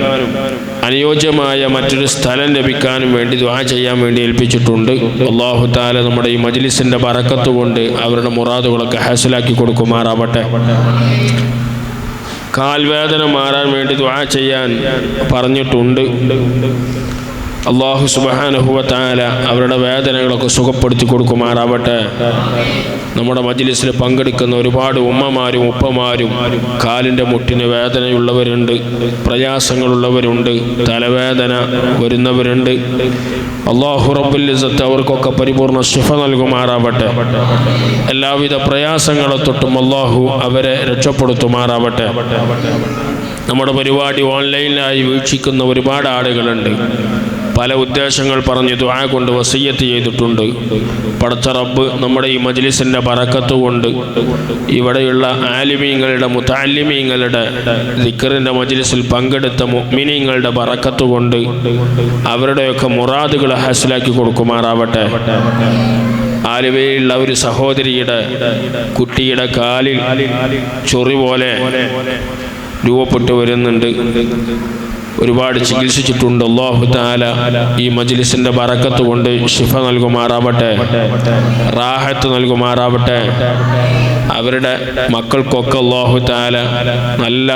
S2: അനുയോജ്യമായ മറ്റൊരു സ്ഥലം ലഭിക്കാനും വേണ്ടി ദുആ ചെയ്യാൻ വേണ്ടി ഏൽപ്പിച്ചിട്ടുണ്ട്. അല്ലാഹു തആല നമ്മുടെ ഈ മജ്ലിസിന്റെ ബറക്കത്ത് കൊണ്ട് അവരുടെ മുറാദുകളൊക്കെ ഹാസിലാക്കി കൊടുക്കുമാറാവട്ടെ. കാൽവേദന മാറാൻ വേണ്ടി ദുആ ചെയ്യാൻ പറഞ്ഞിട്ടുണ്ട്. അല്ലാഹു സുബ്ഹാനഹു വ തആല അവരുടെ വേദനകളൊക്കെ സുഖപ്പെടുത്തി കൊടുക്കുമാറാവട്ടെ. നമ്മുടെ മജ്ലിസിൽ പങ്കെടുക്കുന്ന ഒരുപാട് ഉമ്മമാരും ഉപ്പമാരും കാലിൻ്റെ മുട്ടിന് വേദനയുള്ളവരുണ്ട്, പ്രയാസങ്ങളുള്ളവരുണ്ട്, തലവേദന വരുന്നവരുണ്ട്. അല്ലാഹു റബ്ബുൽ ഇസ്സത്ത് അവർക്കൊക്കെ പരിപൂർണ ശിഫ നൽകുമാറാവട്ടെ. എല്ലാവിധ പ്രയാസങ്ങളെ തൊട്ടും അല്ലാഹു അവരെ രക്ഷപ്പെടുത്തുമാറാവട്ടെ. നമ്മുടെ പരിപാടി ഓൺലൈനിലായി വീക്ഷിക്കുന്ന ഒരുപാട് ആളുകളുണ്ട്. പല ഉദ്ദേശങ്ങൾ പറഞ്ഞ് ദുആ കൊണ്ട് വസിയ്യത്ത് ചെയ്തിട്ടുണ്ട്. പടച്ച റബ്ബ് നമ്മുടെ ഈ മജ്ലിസിൻ്റെ ബറക്കത്ത് കൊണ്ട് ഇവിടെയുള്ള ആലിമീങ്ങളുടെ മുതഅല്ലിമീങ്ങളുടെ ദിക്റിൻ്റെ മജ്ലിസിൽ പങ്കെടുത്ത മുഅ്മിനീങ്ങളുടെ ബറക്കത്ത് കൊണ്ട് അവരുടെയൊക്കെ മുറാദുകൾ ഹാസിലാക്കി കൊടുക്കുമാറാവട്ടെ. ആലുവയിലുള്ള ഒരു സഹോദരിയുടെ കുട്ടിയുടെ കാലിൽ ചൊറി പോലെ രൂപപ്പെട്ടു വരുന്നുണ്ട്. ഒരുപാട് ചികിത്സിച്ചിട്ടുണ്ട്. അല്ലാഹു തആല ഈ മജ്ലിസിന്റെ ബറക്കത്ത് കൊണ്ട് ശിഫ നൽകുമാറാവട്ടെ, റാഹത്ത് നൽകുമാറാവട്ടെ. അവരുടെ മക്കൾക്കൊക്കെ അല്ലാഹു തആല നല്ല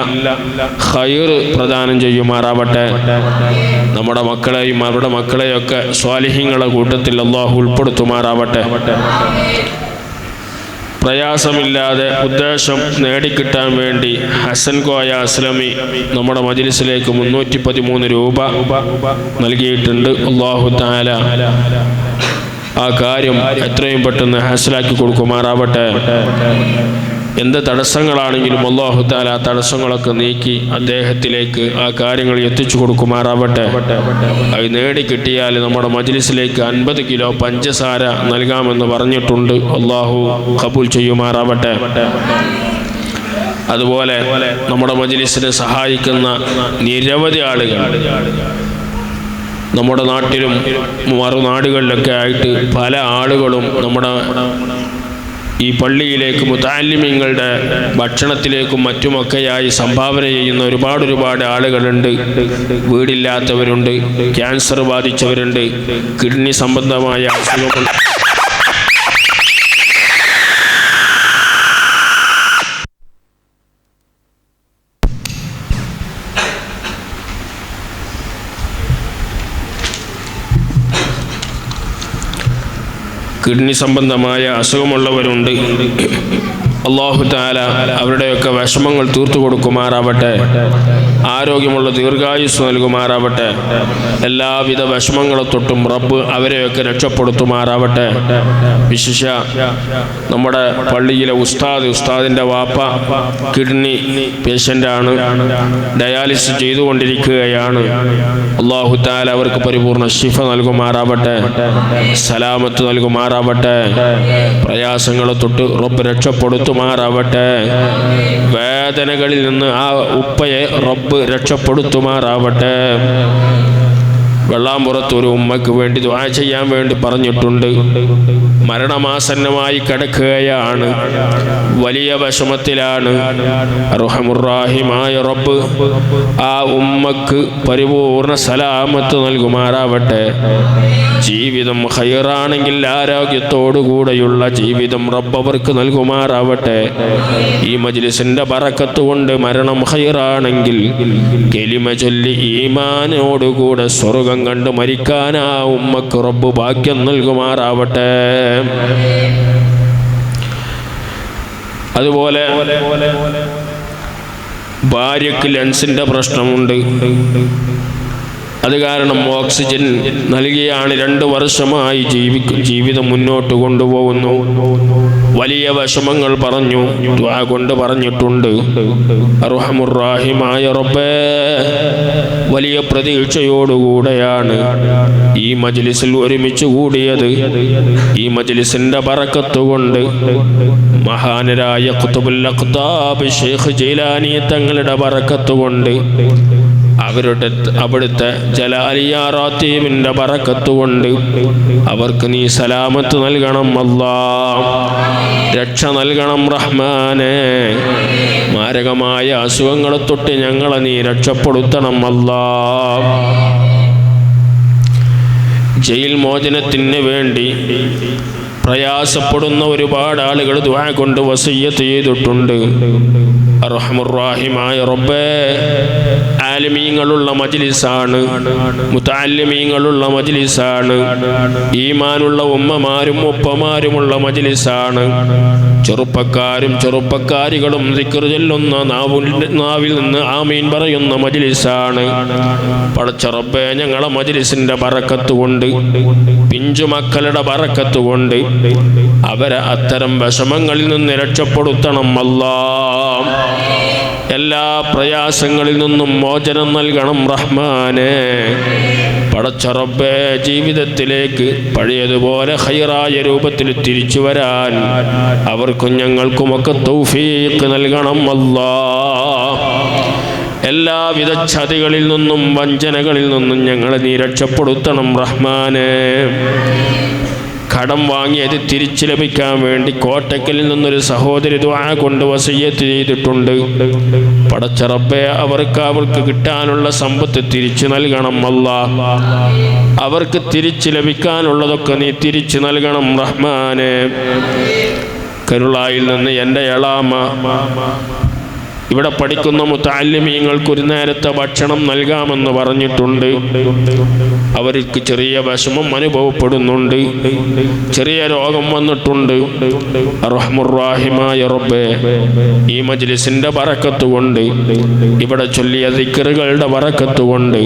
S2: ഖൈർ പ്രദാനം ചെയ്യുമാറാവട്ടെ. നമ്മുടെ മക്കളെയും അവരുടെ മക്കളെയൊക്കെ സ്വാലിഹീങ്ങളുടെ കൂട്ടത്തിൽ അല്ലാഹു ഉൾപ്പെടുത്തുമാറാവട്ടെ. പ്രയാസമില്ലാതെ ഉദ്ദേശം നേടിക്കിട്ടാൻ വേണ്ടി ഹസൻ കോയ അസ്ലമി നമ്മുടെ മജ്ലിസിലേക്ക് 313 രൂപ നൽകിയിട്ടുണ്ട്. അല്ലാഹു തആല ആ കാര്യം എത്രയും പെട്ടെന്ന് ഹാസിലാക്കി കൊടുക്കുമാറാവട്ടെ. എന്ത് തടസ്സങ്ങളാണെങ്കിലും അല്ലാഹു തആല ആ തടസ്സങ്ങളൊക്കെ നീക്കി അദ്ദേഹത്തിലേക്ക് ആ കാര്യങ്ങൾ എത്തിച്ചു കൊടുക്കുമാറാവട്ടെ. അത് നേടിക്കിട്ടിയാൽ നമ്മുടെ മജ്ലിസിലേക്ക് 50 കിലോ പഞ്ചസാര നൽകാമെന്ന് പറഞ്ഞിട്ടുണ്ട്. അല്ലാഹു ഖബൂൽ ചെയ്യുമാറാവട്ടെ. അതുപോലെ നമ്മുടെ മജ്ലിസിനെ സഹായിക്കുന്ന നിരവധി ആളുകൾ നമ്മുടെ നാട്ടിലും മറുനാടുകളിലൊക്കെ ആയിട്ട് പല ആളുകളും നമ്മുടെ ഈ പള്ളിയിലേക്ക് മുതഅല്ലിമീങ്ങളുടെ ഭക്ഷണത്തിലേക്കും മറ്റുമൊക്കെയായി സംഭാവന ചെയ്യുന്ന ഒരുപാട് ആളുകളുണ്ട്. വീടില്ലാത്തവരുണ്ട്, ക്യാൻസർ ബാധിച്ചവരുണ്ട്, കിഡ്നി സംബന്ധമായ അസുഖങ്ങൾ കിഡ്നി സംബന്ധമായ അസുഖമുള്ളവരുണ്ട്. അല്ലാഹു തആല അവരുടെയൊക്കെ വിഷമങ്ങൾ തീർത്തു കൊടുക്കുമാറാവട്ടെ. ആരോഗ്യമുള്ള ദീർഘായുസ് നൽകുമാറാവട്ടെ. എല്ലാവിധ വിഷമങ്ങളെ തൊട്ടും റബ്ബ് അവരെയൊക്കെ രക്ഷപ്പെടുത്തുമാറാവട്ടെ. വിശേഷ നമ്മുടെ പള്ളിയിലെ ഉസ്താദിൻ്റെ വാപ്പ കിഡ്നി പേഷ്യൻ്റാണ്, ഡയാലിസിസ് ചെയ്തുകൊണ്ടിരിക്കുകയാണ്. അല്ലാഹു തആല അവർക്ക് പരിപൂർണ്ണ ശിഫ നൽകുമാറാവട്ടെ, സലാമത്ത് നൽകുമാറാവട്ടെ. പ്രയാസങ്ങളെ തൊട്ട് റബ്ബ് രക്ഷപ്പെടുത്തുമാറാവട്ടെ. വേദനകളിൽ നിന്ന് ആ ഉപ്പയെ റബ്ബ് രക്ഷപ്പെടുത്തുമാറാവട്ടെ. വെള്ളാമ്പുറത്ത് ഒരു ഉമ്മക്ക് വേണ്ടി ദുആ ചെയ്യാൻ വേണ്ടി പറഞ്ഞിട്ടുണ്ട്. മരണമാസന്നമായി കിടക്കുകയാണ്, വലിയ വിഷമത്തിലാണ്. അർഹമുർറാഹിമായ റബ്ബ് ആ ഉമ്മക്ക് പരിപൂർണ സലാമത്ത് നൽകുമാറാവട്ടെ. ജീവിതം ഖൈറാണെങ്കിൽ ആരോഗ്യത്തോടുകൂടെയുള്ള ജീവിതം റബ്ബ് അവർക്ക് നൽകുമാറാവട്ടെ. ഈ മജ്ലിസിന്റെ ബറക്കത്ത് കൊണ്ട് മരണം ഖൈറാണെങ്കിൽ കലിമ ചൊല്ലി ഈമാനോടുകൂടെ സ്വർഗ്ഗം കണ്ട് മരിക്കാൻ ആ ഉമ്മക്ക് റബ്ബ് ഭാഗ്യം നൽകുമാറാവട്ടെ. അതുപോലെ ഭാര്യയ്ക്ക് ലെൻസിന്റെ പ്രശ്നമുണ്ട്. അത് കാരണം ഓക്സിജൻ നൽകിയാണ് 2 വർഷമായി ജീവിതം മുന്നോട്ട് കൊണ്ടുപോകുന്നു. വലിയ വിഷമങ്ങൾ പറഞ്ഞു, ദുആ കൊണ്ട് പറഞ്ഞിട്ടുണ്ട്. അർഹമുർറാഹിമായ റബ്ബേ, വലിയ പ്രതീക്ഷയോടുകൂടെയാണ് ഈ മജ്ലിസിൽ ഒരുമിച്ച് കൂടിയത്. ഈ മജ്ലിസിന്റെ ബറക്കത്ത് കൊണ്ട് മഹാനരായ ഖുതുബുൽ അഖ്താബ് ശൈഖ് ജീലാനി തങ്ങളുടെ ബറക്കത്ത് കൊണ്ട് അവിടുത്തെ ജലാലിയ റാത്തീബിന്റെ ബറക്കത്ത് കൊണ്ട് അവർക്ക് നീ സലാമത്ത് നൽകണം അല്ലാഹ്, രക്ഷ നൽകണം റഹ്മാനേ. മാരകമായ അസുഖങ്ങളെ തൊട്ട് ഞങ്ങളെ നീ രക്ഷപ്പെടുത്തണം അല്ലാഹ്. ജയിൽ മോചനത്തിന് വേണ്ടി പ്രയാസപ്പെടുന്ന ഒരുപാട് ആളുകൾ ദുആ കൊണ്ട് വസിയ്യത്ത് ചെയ്തിട്ടുണ്ട്. അർഹമുർറാഹിമായ റബ്ബേ, ആലിമീങ്ങളുള്ള മജ്ലിസാണ്, മുതഅല്ലിമീങ്ങളുള്ള മജ്ലിസാണ്, ഈമാനുള്ള ഉമ്മമാരും ഉപ്പമാരുമുള്ള മജ്ലിസാണ്. ചെറുപ്പക്കാരും ചെറുപ്പക്കാരികളും ദിക്ർ ചൊല്ലുന്ന നാവിൽ നിന്ന് ആമീൻ പറയുന്ന മജ്ലിസാണ്. പടച്ച റബ്ബേ, ഞങ്ങളെ മജ്ലിസിന്റെ ബറക്കത്ത് കൊണ്ട്, പിഞ്ചു മക്കളുടെ ബറക്കത്ത് കൊണ്ട് അവരെ അത്തരം വിഷമങ്ങളിൽ നിന്ന് രക്ഷപ്പെടുത്തണം അല്ലാഹ്. എല്ലാ പ്രയാസങ്ങളിൽ നിന്നും മോചനം നൽകണം റഹ്മാനേ. പടച്ച റബ്ബേ, ജീവിതത്തിലേക്ക് പഴയതുപോലെ ഖൈറായ രൂപത്തിൽ തിരിച്ചു വരാൻ അവർക്കും ഞങ്ങൾക്കുമൊക്കെ തൗഫീഖ് നൽകണം അല്ലാഹ്. എല്ലാവിധ ചതികളിൽ നിന്നും വഞ്ചനകളിൽ നിന്നും ഞങ്ങളെ നീ രക്ഷപ്പെടുത്തണം റഹ്മാനേ. കടം വാങ്ങിയത് തിരിച്ചു ലഭിക്കാൻ വേണ്ടി കോട്ടക്കലിൽ നിന്നൊരു സഹോദരി ദുആ കൊണ്ട് വസിയ്യത്ത് ചെയ്തിട്ടുണ്ട്. പടച്ച റബ്ബേ, അവർക്ക് കിട്ടാനുള്ള സമ്പത്ത് തിരിച്ചു നൽകണം അല്ലാഹ്. അവർക്ക് തിരിച്ചു ലഭിക്കാനുള്ളതൊക്കെ നീ തിരിച്ചു നൽകണം റഹ്മാനെ. കരുളായിൽ നിന്ന് എൻ്റെ എളാമ ഇവിടെ പഠിക്കുന്ന മുതഅല്ലിമീങ്ങൾക്ക് ഒരു നേരത്തെ ഭക്ഷണം നൽകാമെന്ന് പറഞ്ഞിട്ടുണ്ട്. അവർക്ക് ചെറിയ വിഷമം അനുഭവപ്പെടുന്നുണ്ട്, ചെറിയ രോഗം വന്നിട്ടുണ്ട്. റഹ്മുർ-റഹീമായ റബ്ബേ, ഈ മജ്ലിസിന്റെ ബറക്കത്ത് കൊണ്ട്, ഇവിടെ ചൊല്ലിയ ദിക്റുകളുടെ ബറക്കത്ത് കൊണ്ട്,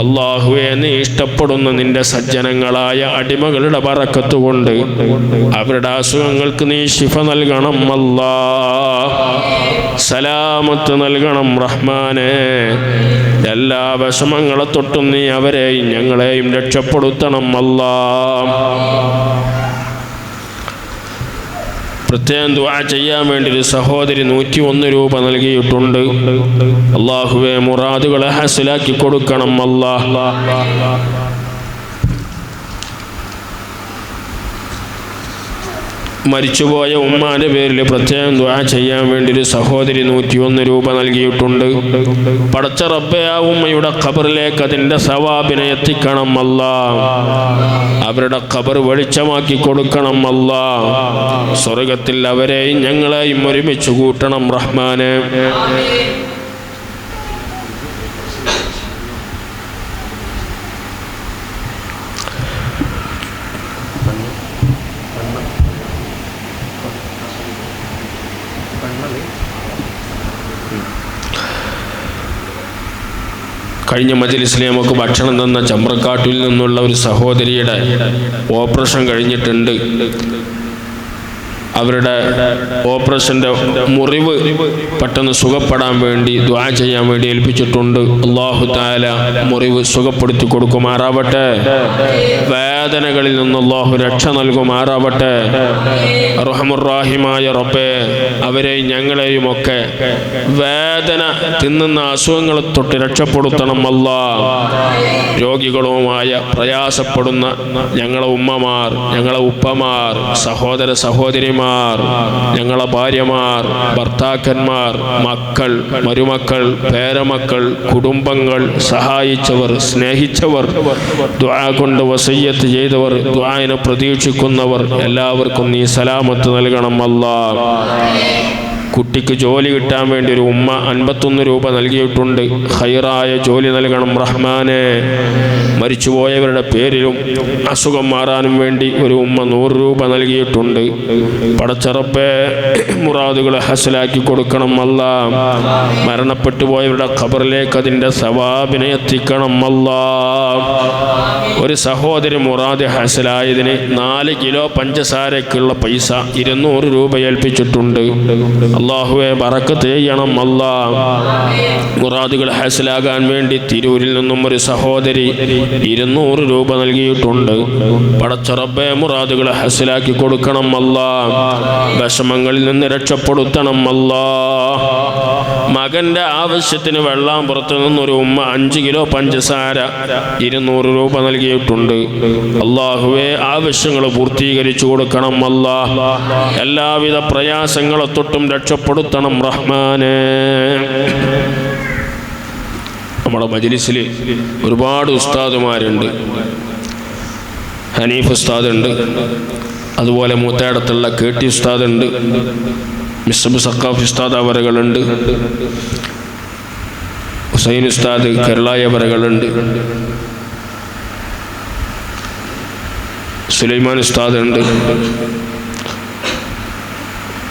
S2: അല്ലാഹുവേ നീ ഇഷ്ടപ്പെടുന്ന നിന്റെ സജ്ജനങ്ങളായ അടിമകളുടെ ബറക്കത്ത് കൊണ്ട് അവരുടെ അസുഖങ്ങൾക്ക് നീ ശിഫ നൽകണം അല്ലാഹ്. സലാമത്ത് നൽകണം റഹ്മാനെ. എല്ലാ വിഷമങ്ങളെ തൊട്ടും നീ അവരെയും ഞങ്ങളെയും രക്ഷപ്പെടുത്തണം അല്ലാഹ്. പ്രത്യേകം ദുആ ചെയ്യാൻ വേണ്ടി ഒരു സഹോദരി 101 രൂപ നൽകിയിട്ടുണ്ട്. അല്ലാഹുവേ, മുറാദുകളെ ഹസിലാക്കി കൊടുക്കണം അല്ലാഹ്. മരിച്ചുപോയ ഉമ്മാന്റെ പേരിൽ പ്രത്യേകം ദുആ ചെയ്യാൻ വേണ്ടി ഒരു സഹോദരി 101 രൂപ നൽകിയിട്ടുണ്ട്. പടച്ച റബ്ബേ, ആ ഉമ്മയുടെ ഖബറിലേക്ക് അതിന്റെ സവാബിനെ എത്തിക്കണം അല്ലാഹ്. അവരുടെ ഖബർ വെളിച്ചമാക്കി കൊടുക്കണം അല്ലാഹ്. സ്വർഗത്തിൽ അവരെയും ഞങ്ങളെയും ഒരുമിച്ച് കൂട്ടണം റഹ്മാനെ. കഴിഞ്ഞ മജ്ലിസിൽ നമുക്ക് ഭക്ഷണം തന്ന ചമ്രക്കാട്ടിൽ നിന്നുള്ള ഒരു സഹോദരിയുടെ ഓപ്പറേഷൻ കഴിഞ്ഞിട്ടുണ്ട്. അവരുടെ ഓപ്പറേഷൻ്റെ മുറിവ് പെട്ടെന്ന് സുഖപ്പെടാൻ വേണ്ടി ദുആ ചെയ്യാൻ വേണ്ടി ഏൽപ്പിച്ചിട്ടുണ്ട്. അല്ലാഹു തആല മുറിവ് സുഖപ്പെടുത്തി കൊടുക്കുമാറാവട്ടെ. വേദനകളിൽ നിന്ന് അല്ലാഹു രക്ഷ നൽകുമാറാവട്ടെ. റഹ്മുർ-റഹീമായ റബ്ബേ, അവരെയും ഞങ്ങളെയും ഒക്കെ വേദന തിന്നുന്ന അസുഖങ്ങളെ തൊട്ട് രക്ഷപ്പെടുത്തണം അല്ലാഹ്. രോഗികളുമായ പ്രയാസപ്പെടുന്ന ഞങ്ങളെ ഉമ്മമാർ, ഞങ്ങളെ ഉപ്പമാർ, സഹോദര സഹോദരിമാർ, ഞങ്ങളെ ഭാര്യമാർ, ഭർത്താക്കന്മാർ, മക്കൾ, മരുമക്കൾ, പേരമക്കൾ, കുടുംബങ്ങൾ, സഹായിച്ചവർ, സ്നേഹിച്ചവർ, ദുആ കൊണ്ട് വസിയ്യത്ത് ചെയ്തവർ, ദുആനെ പ്രതീക്ഷിക്കുന്നവർ എല്ലാവർക്കും നീ സലാമത്ത് നൽകണം അല്ലാഹ്. കുട്ടിക്ക് ജോലി കിട്ടാൻ വേണ്ടി ഒരു ഉമ്മ 51 രൂപ നൽകിയിട്ടുണ്ട്. ഖൈറായ ജോലി നൽകണം റഹ്മാനെ. മരിച്ചുപോയവരുടെ പേരിലും അസുഖം മാറാനും വേണ്ടി ഒരു ഉമ്മ 100 രൂപ നൽകിയിട്ടുണ്ട്. പടച്ച റബ്ബേ, മുറാദുകളെ ഹസലാക്കി കൊടുക്കണം അല്ലാഹ്. മരണപ്പെട്ടു പോയവരുടെ ഖബറിലേക്ക് അതിൻ്റെ സവാബിനെ എത്തിക്കണം അല്ലാഹ്. ഒരു സഹോദരി മുറാദ് ഹസലായതിന് 4 കിലോ പഞ്ചസാരക്കുള്ള പൈസ 200 രൂപ ഏൽപ്പിച്ചിട്ടുണ്ട്. അല്ലാഹുവേ, ബറക്കത്ത് ചെയ്യണം അല്ലാഹ്. മുറാദുകൾ ഹാസിലാകാൻ വേണ്ടി തിരൂരിൽ നിന്നും ഒരു സഹോദരി 200 രൂപ നൽകിയിട്ടുണ്ട്. പടച്ച റബ്ബേ, മുറാദുകൾ ഹാസിലാക്കി കൊടുക്കണം അല്ലാഹ്. വിഷമങ്ങളിൽ നിന്ന് രക്ഷപ്പെടുത്തണം അല്ലാഹ്. മകന്റെ ആവശ്യത്തിന് വെള്ളം പുറത്തു നിന്നൊരു ഉമ്മ 5 കിലോ പഞ്ചസാര 200 രൂപ നൽകിയിട്ടുണ്ട്. അല്ലാഹുവേ, ആവശ്യങ്ങൾ പൂർത്തീകരിച്ചു കൊടുക്കണം അല്ലാഹ്. എല്ലാവിധ പ്രയാസങ്ങളെ തൊട്ടും രക്ഷപ്പെടുത്തണം റഹ്മാനെ. നമ്മുടെ മജ്ലിസിൽ ഒരുപാട് ഉസ്താദുമാരുണ്ട്. ഹനീഫ് ഉസ്താദുണ്ട്, അതുപോലെ മൂത്തേടത്തുള്ള KT ഉസ്താദുണ്ട്, മിസ്ബ് സഖാഫി ഉസ്താദ് അവറുകളുണ്ട്, ഹുസൈൻ ഉസ്താദ് കരുളായി അവറുകളുണ്ട്, സുലൈമാൻ ഉസ്താദ് ഉണ്ട്.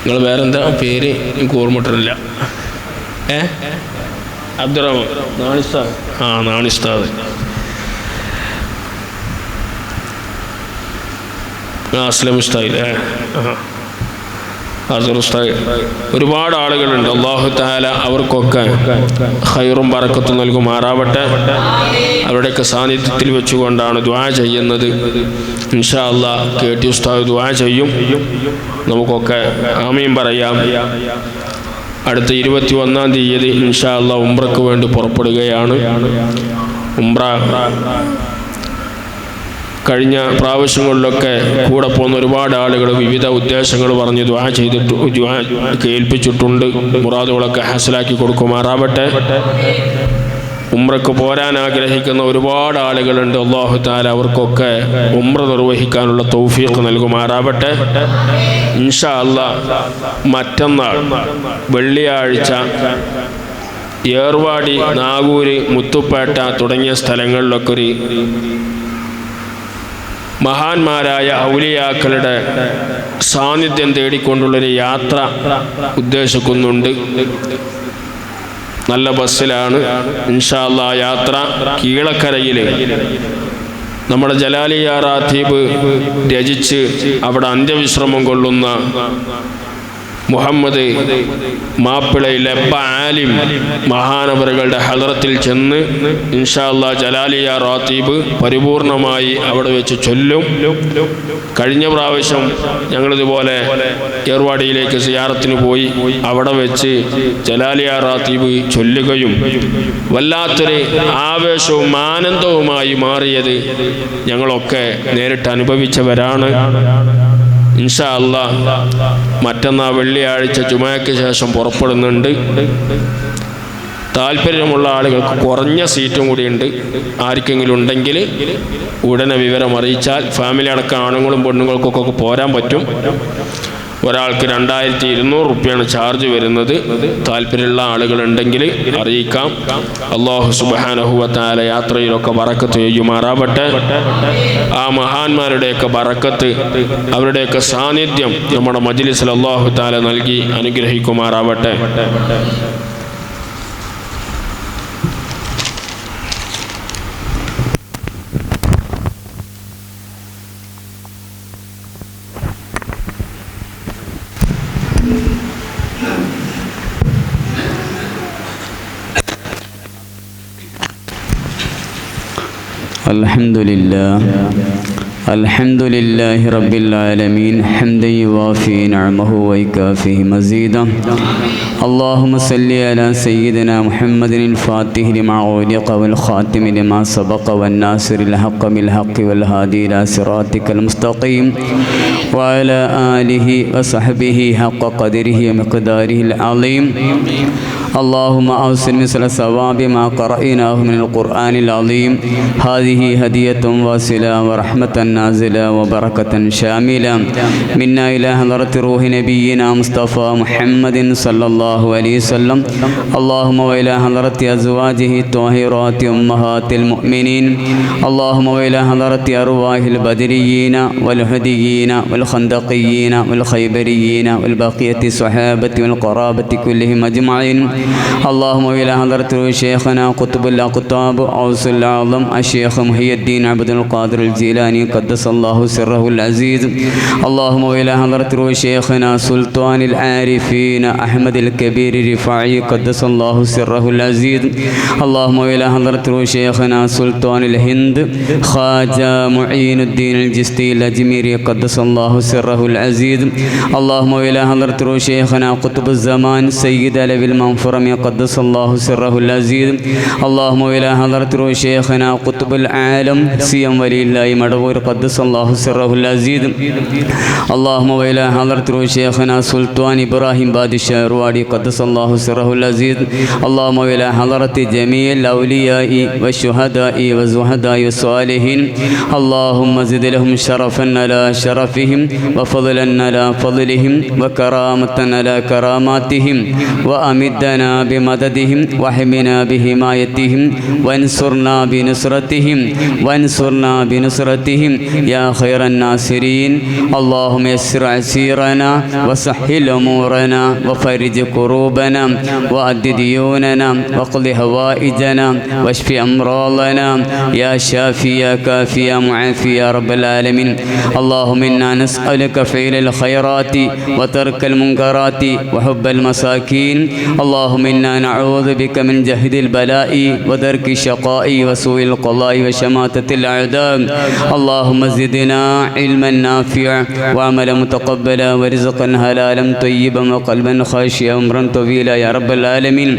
S2: നിങ്ങൾ വേറെന്താ പേര് എനിക്ക് ഓർമ്മട്ടില്ല? അബ്ദുറഹ്മാൻ നാണിസ്താദ്. നാണിസ്താദ്, അസ്ലം ഉസ്താദ്, ഉസ്താദ്, ഒരുപാട് ആളുകളുണ്ട്. അല്ലാഹു തആല അവർക്കൊക്കെ ഖൈറും ബറക്കത്തും നൽകുമാറാവട്ടെ. അവരുടെയൊക്കെ സാന്നിധ്യത്തിൽ വെച്ചുകൊണ്ടാണ് ദുആ ചെയ്യുന്നത്. ഇൻഷാ അല്ലാഹ് KT ഉസ്താദ് ദുആ ചെയ്യും. നമുക്കൊക്കെ ആമീൻ പറയാം. അടുത്ത 21-ാം തീയതി ഇൻഷാ അല്ലാഹ് ഉംറയ്ക്ക് വേണ്ടി പുറപ്പെടുകയാണ്. ഉംറ കഴിഞ്ഞ പ്രാവശ്യങ്ങളിലൊക്കെ കൂടെ പോകുന്ന ഒരുപാട് ആളുകൾ വിവിധ ഉദ്ദേശങ്ങൾ പറഞ്ഞ് ദുആ കേൾപ്പിച്ചിട്ടുണ്ട്. മുറാദുകളൊക്കെ ഹാസിലാക്കി കൊടുക്കുമാറാവട്ടെ. ഉംറക്ക് പോരാൻ ആഗ്രഹിക്കുന്ന ഒരുപാട് ആളുകളുണ്ട്. അല്ലാഹു തആല അവർക്കൊക്കെ ഉംറ നിർവഹിക്കാനുള്ള തൗഫീഖ് നൽകുമാറാവട്ടെ. ഇൻഷാ അല്ലാഹ് മറ്റന്നാൾ വെള്ളിയാഴ്ച ഏർവാടി, നാഗൂര്, മുത്തുപ്പേട്ട തുടങ്ങിയ സ്ഥലങ്ങളിലൊക്കെ ഒരു മഹാന്മാരായ ഔലിയാക്കളുടെ സാന്നിധ്യം തേടിക്കൊണ്ടുള്ളൊരു യാത്ര ഉദ്ദേശിക്കുന്നുണ്ട്. നല്ല ബസ്സിലാണ് ഇൻഷാ അല്ലാഹ് യാത്ര. കീഴക്കരയിൽ നമ്മുടെ ജലാലിയ റാത്തീബ് രചിച്ച് അവിടെ അന്ത്യവിശ്രമം കൊള്ളുന്ന മുഹമ്മദ് മാപ്പിളയിൽ ലബ്ബ ആലിം മഹാനവറുകളുടെ ഹദറത്തിൽ ചെന്ന് ഇൻഷാ അല്ലാഹ് ജലാലിയ റാത്തീബ് പരിപൂർണമായി അവിടെ വെച്ച് ചൊല്ലും. കഴിഞ്ഞ പ്രാവശ്യം ഞങ്ങളിതുപോലെ ഏർവാടിയിലേക്ക് സിയാറത്തിന് പോയി അവിടെ വെച്ച് ജലാലിയ റാത്തീബ് ചൊല്ലുകയും വല്ലാത്തൊരു ആവേശവും ആനന്ദവുമായി മാറിയത് ഞങ്ങളൊക്കെ നേരിട്ട് അനുഭവിച്ചവരാണ്. ഇൻഷാ അല്ലാഹ് മറ്റന്നാൾ വെള്ളിയാഴ്ച ജുമയ്ക്ക് ശേഷം പുറപ്പെടുന്നുണ്ട്. താല്പര്യമുള്ള ആളുകൾക്ക് കുറഞ്ഞ സീറ്റും കൂടിയുണ്ട്. ആർക്കെങ്കിലും ഉണ്ടെങ്കിൽ ഉടനെ വിവരം അറിയിച്ചാൽ ഫാമിലി അടക്കം ആണുങ്ങളും പെണ്ണുങ്ങൾക്കൊക്കെ പോരാൻ പറ്റും. ഒരാൾക്ക് 2200 റുപ്യാണ് ചാർജ് വരുന്നത്. താല്പര്യമുള്ള ആളുകളുണ്ടെങ്കിൽ അറിയിക്കാം. അല്ലാഹു സുബ്ഹാനഹു വ തആല യാത്രയിലൊക്കെ ബറക്കത്ത് ചെയ്യുമാറാവട്ടെ. ആ മഹാന്മാരുടെയൊക്കെ ബറക്കത്ത്, അവരുടെയൊക്കെ സാന്നിധ്യം നമ്മുടെ മജ്ലിസിൽ അല്ലാഹു തആല നൽകി അനുഗ്രഹിക്കുമാറാവട്ടെ.
S3: الحمد لله رب العالمين حمدا يوافي نعمه ويكافي مزيدا. اللهم صل على سيدنا محمد الفاتح لما أغلق والخاتم لما سبق والناصر الحق بالحق والهادي إلى صراطك المستقيم وعلى آله وصحبه حق قدره ومقداره العظيم. اللهم أوصل مثل ثواب ما قرأناه من القرآن العظيم. هذه هدية واصلة ورحمة نازلة وبركة شاملة منا إلى حضرة روح نبينا مصطفى محمد صلى الله عليه وسلم. اللهم وإلى حضرة أزواجه الطاهرات أمهات المؤمنين. اللهم وإلى حضرة أرواح البدريين والهديين والخندقيين والخيبريين والبقية الصحابة والقرابة كلهم أجمعين. اللهم إلى حضرة شيخنا قطب الأقطاب أوس الأعظم الشيخ محي الدين عبد القادر الجيلاني قدس الله سره العزيز. اللهم إلى حضرة شيخنا سلطان العارفين أحمد الكبير الرفاعي قدس الله سره العزيز. اللهم إلى حضرة شيخنا سلطان الهند خواجة معين الدين الجستي الأجميري قدس الله سره العزيز. اللهم إلى حضرة شيخنا قطب الزمان سيد علوي المنفرمي قدس الله سره العزيز. اللهم إلى حضرة شيخنا قطب العالم سيم ولي الله مدبور قدس الله سره العزيز. اللهم إلى حضرة شيخنا سلطان إبراهيم بادشاه روادي قدس الله سره العزيز. اللهم إلى حضرة جميع الأولياء والشهداء والزهداء والصالحين. اللهم زد لهم شرفا على شرفهم وفضلا على فضلهم وكرامة على كراماتهم وأمدنا بمددهم وحمنا بحمايتهم وانصرنا بنصرتهم يا خير الناصرين. اللهم يسر عسيرنا وسهل أمورنا وفرج كروبنا وأد ديوننا واقض هوائجنا واشف أمراضنا يا شافي يا كافي يا معافي يا رب العالمين. اللهم إنا نسألك فعل الخيرات وترك المنكرات وحب المساكين. اللهم اللهم إنا نعوذ بك من جهد البلاء ودرك الشقاء وسوء القضاء وشماتة الأعداء اللهم زدنا علما نافعا وعملا متقبلا ورزقا حلالا طيبا وقلبا خاشعا عمرا طويلا يا رب العالمين.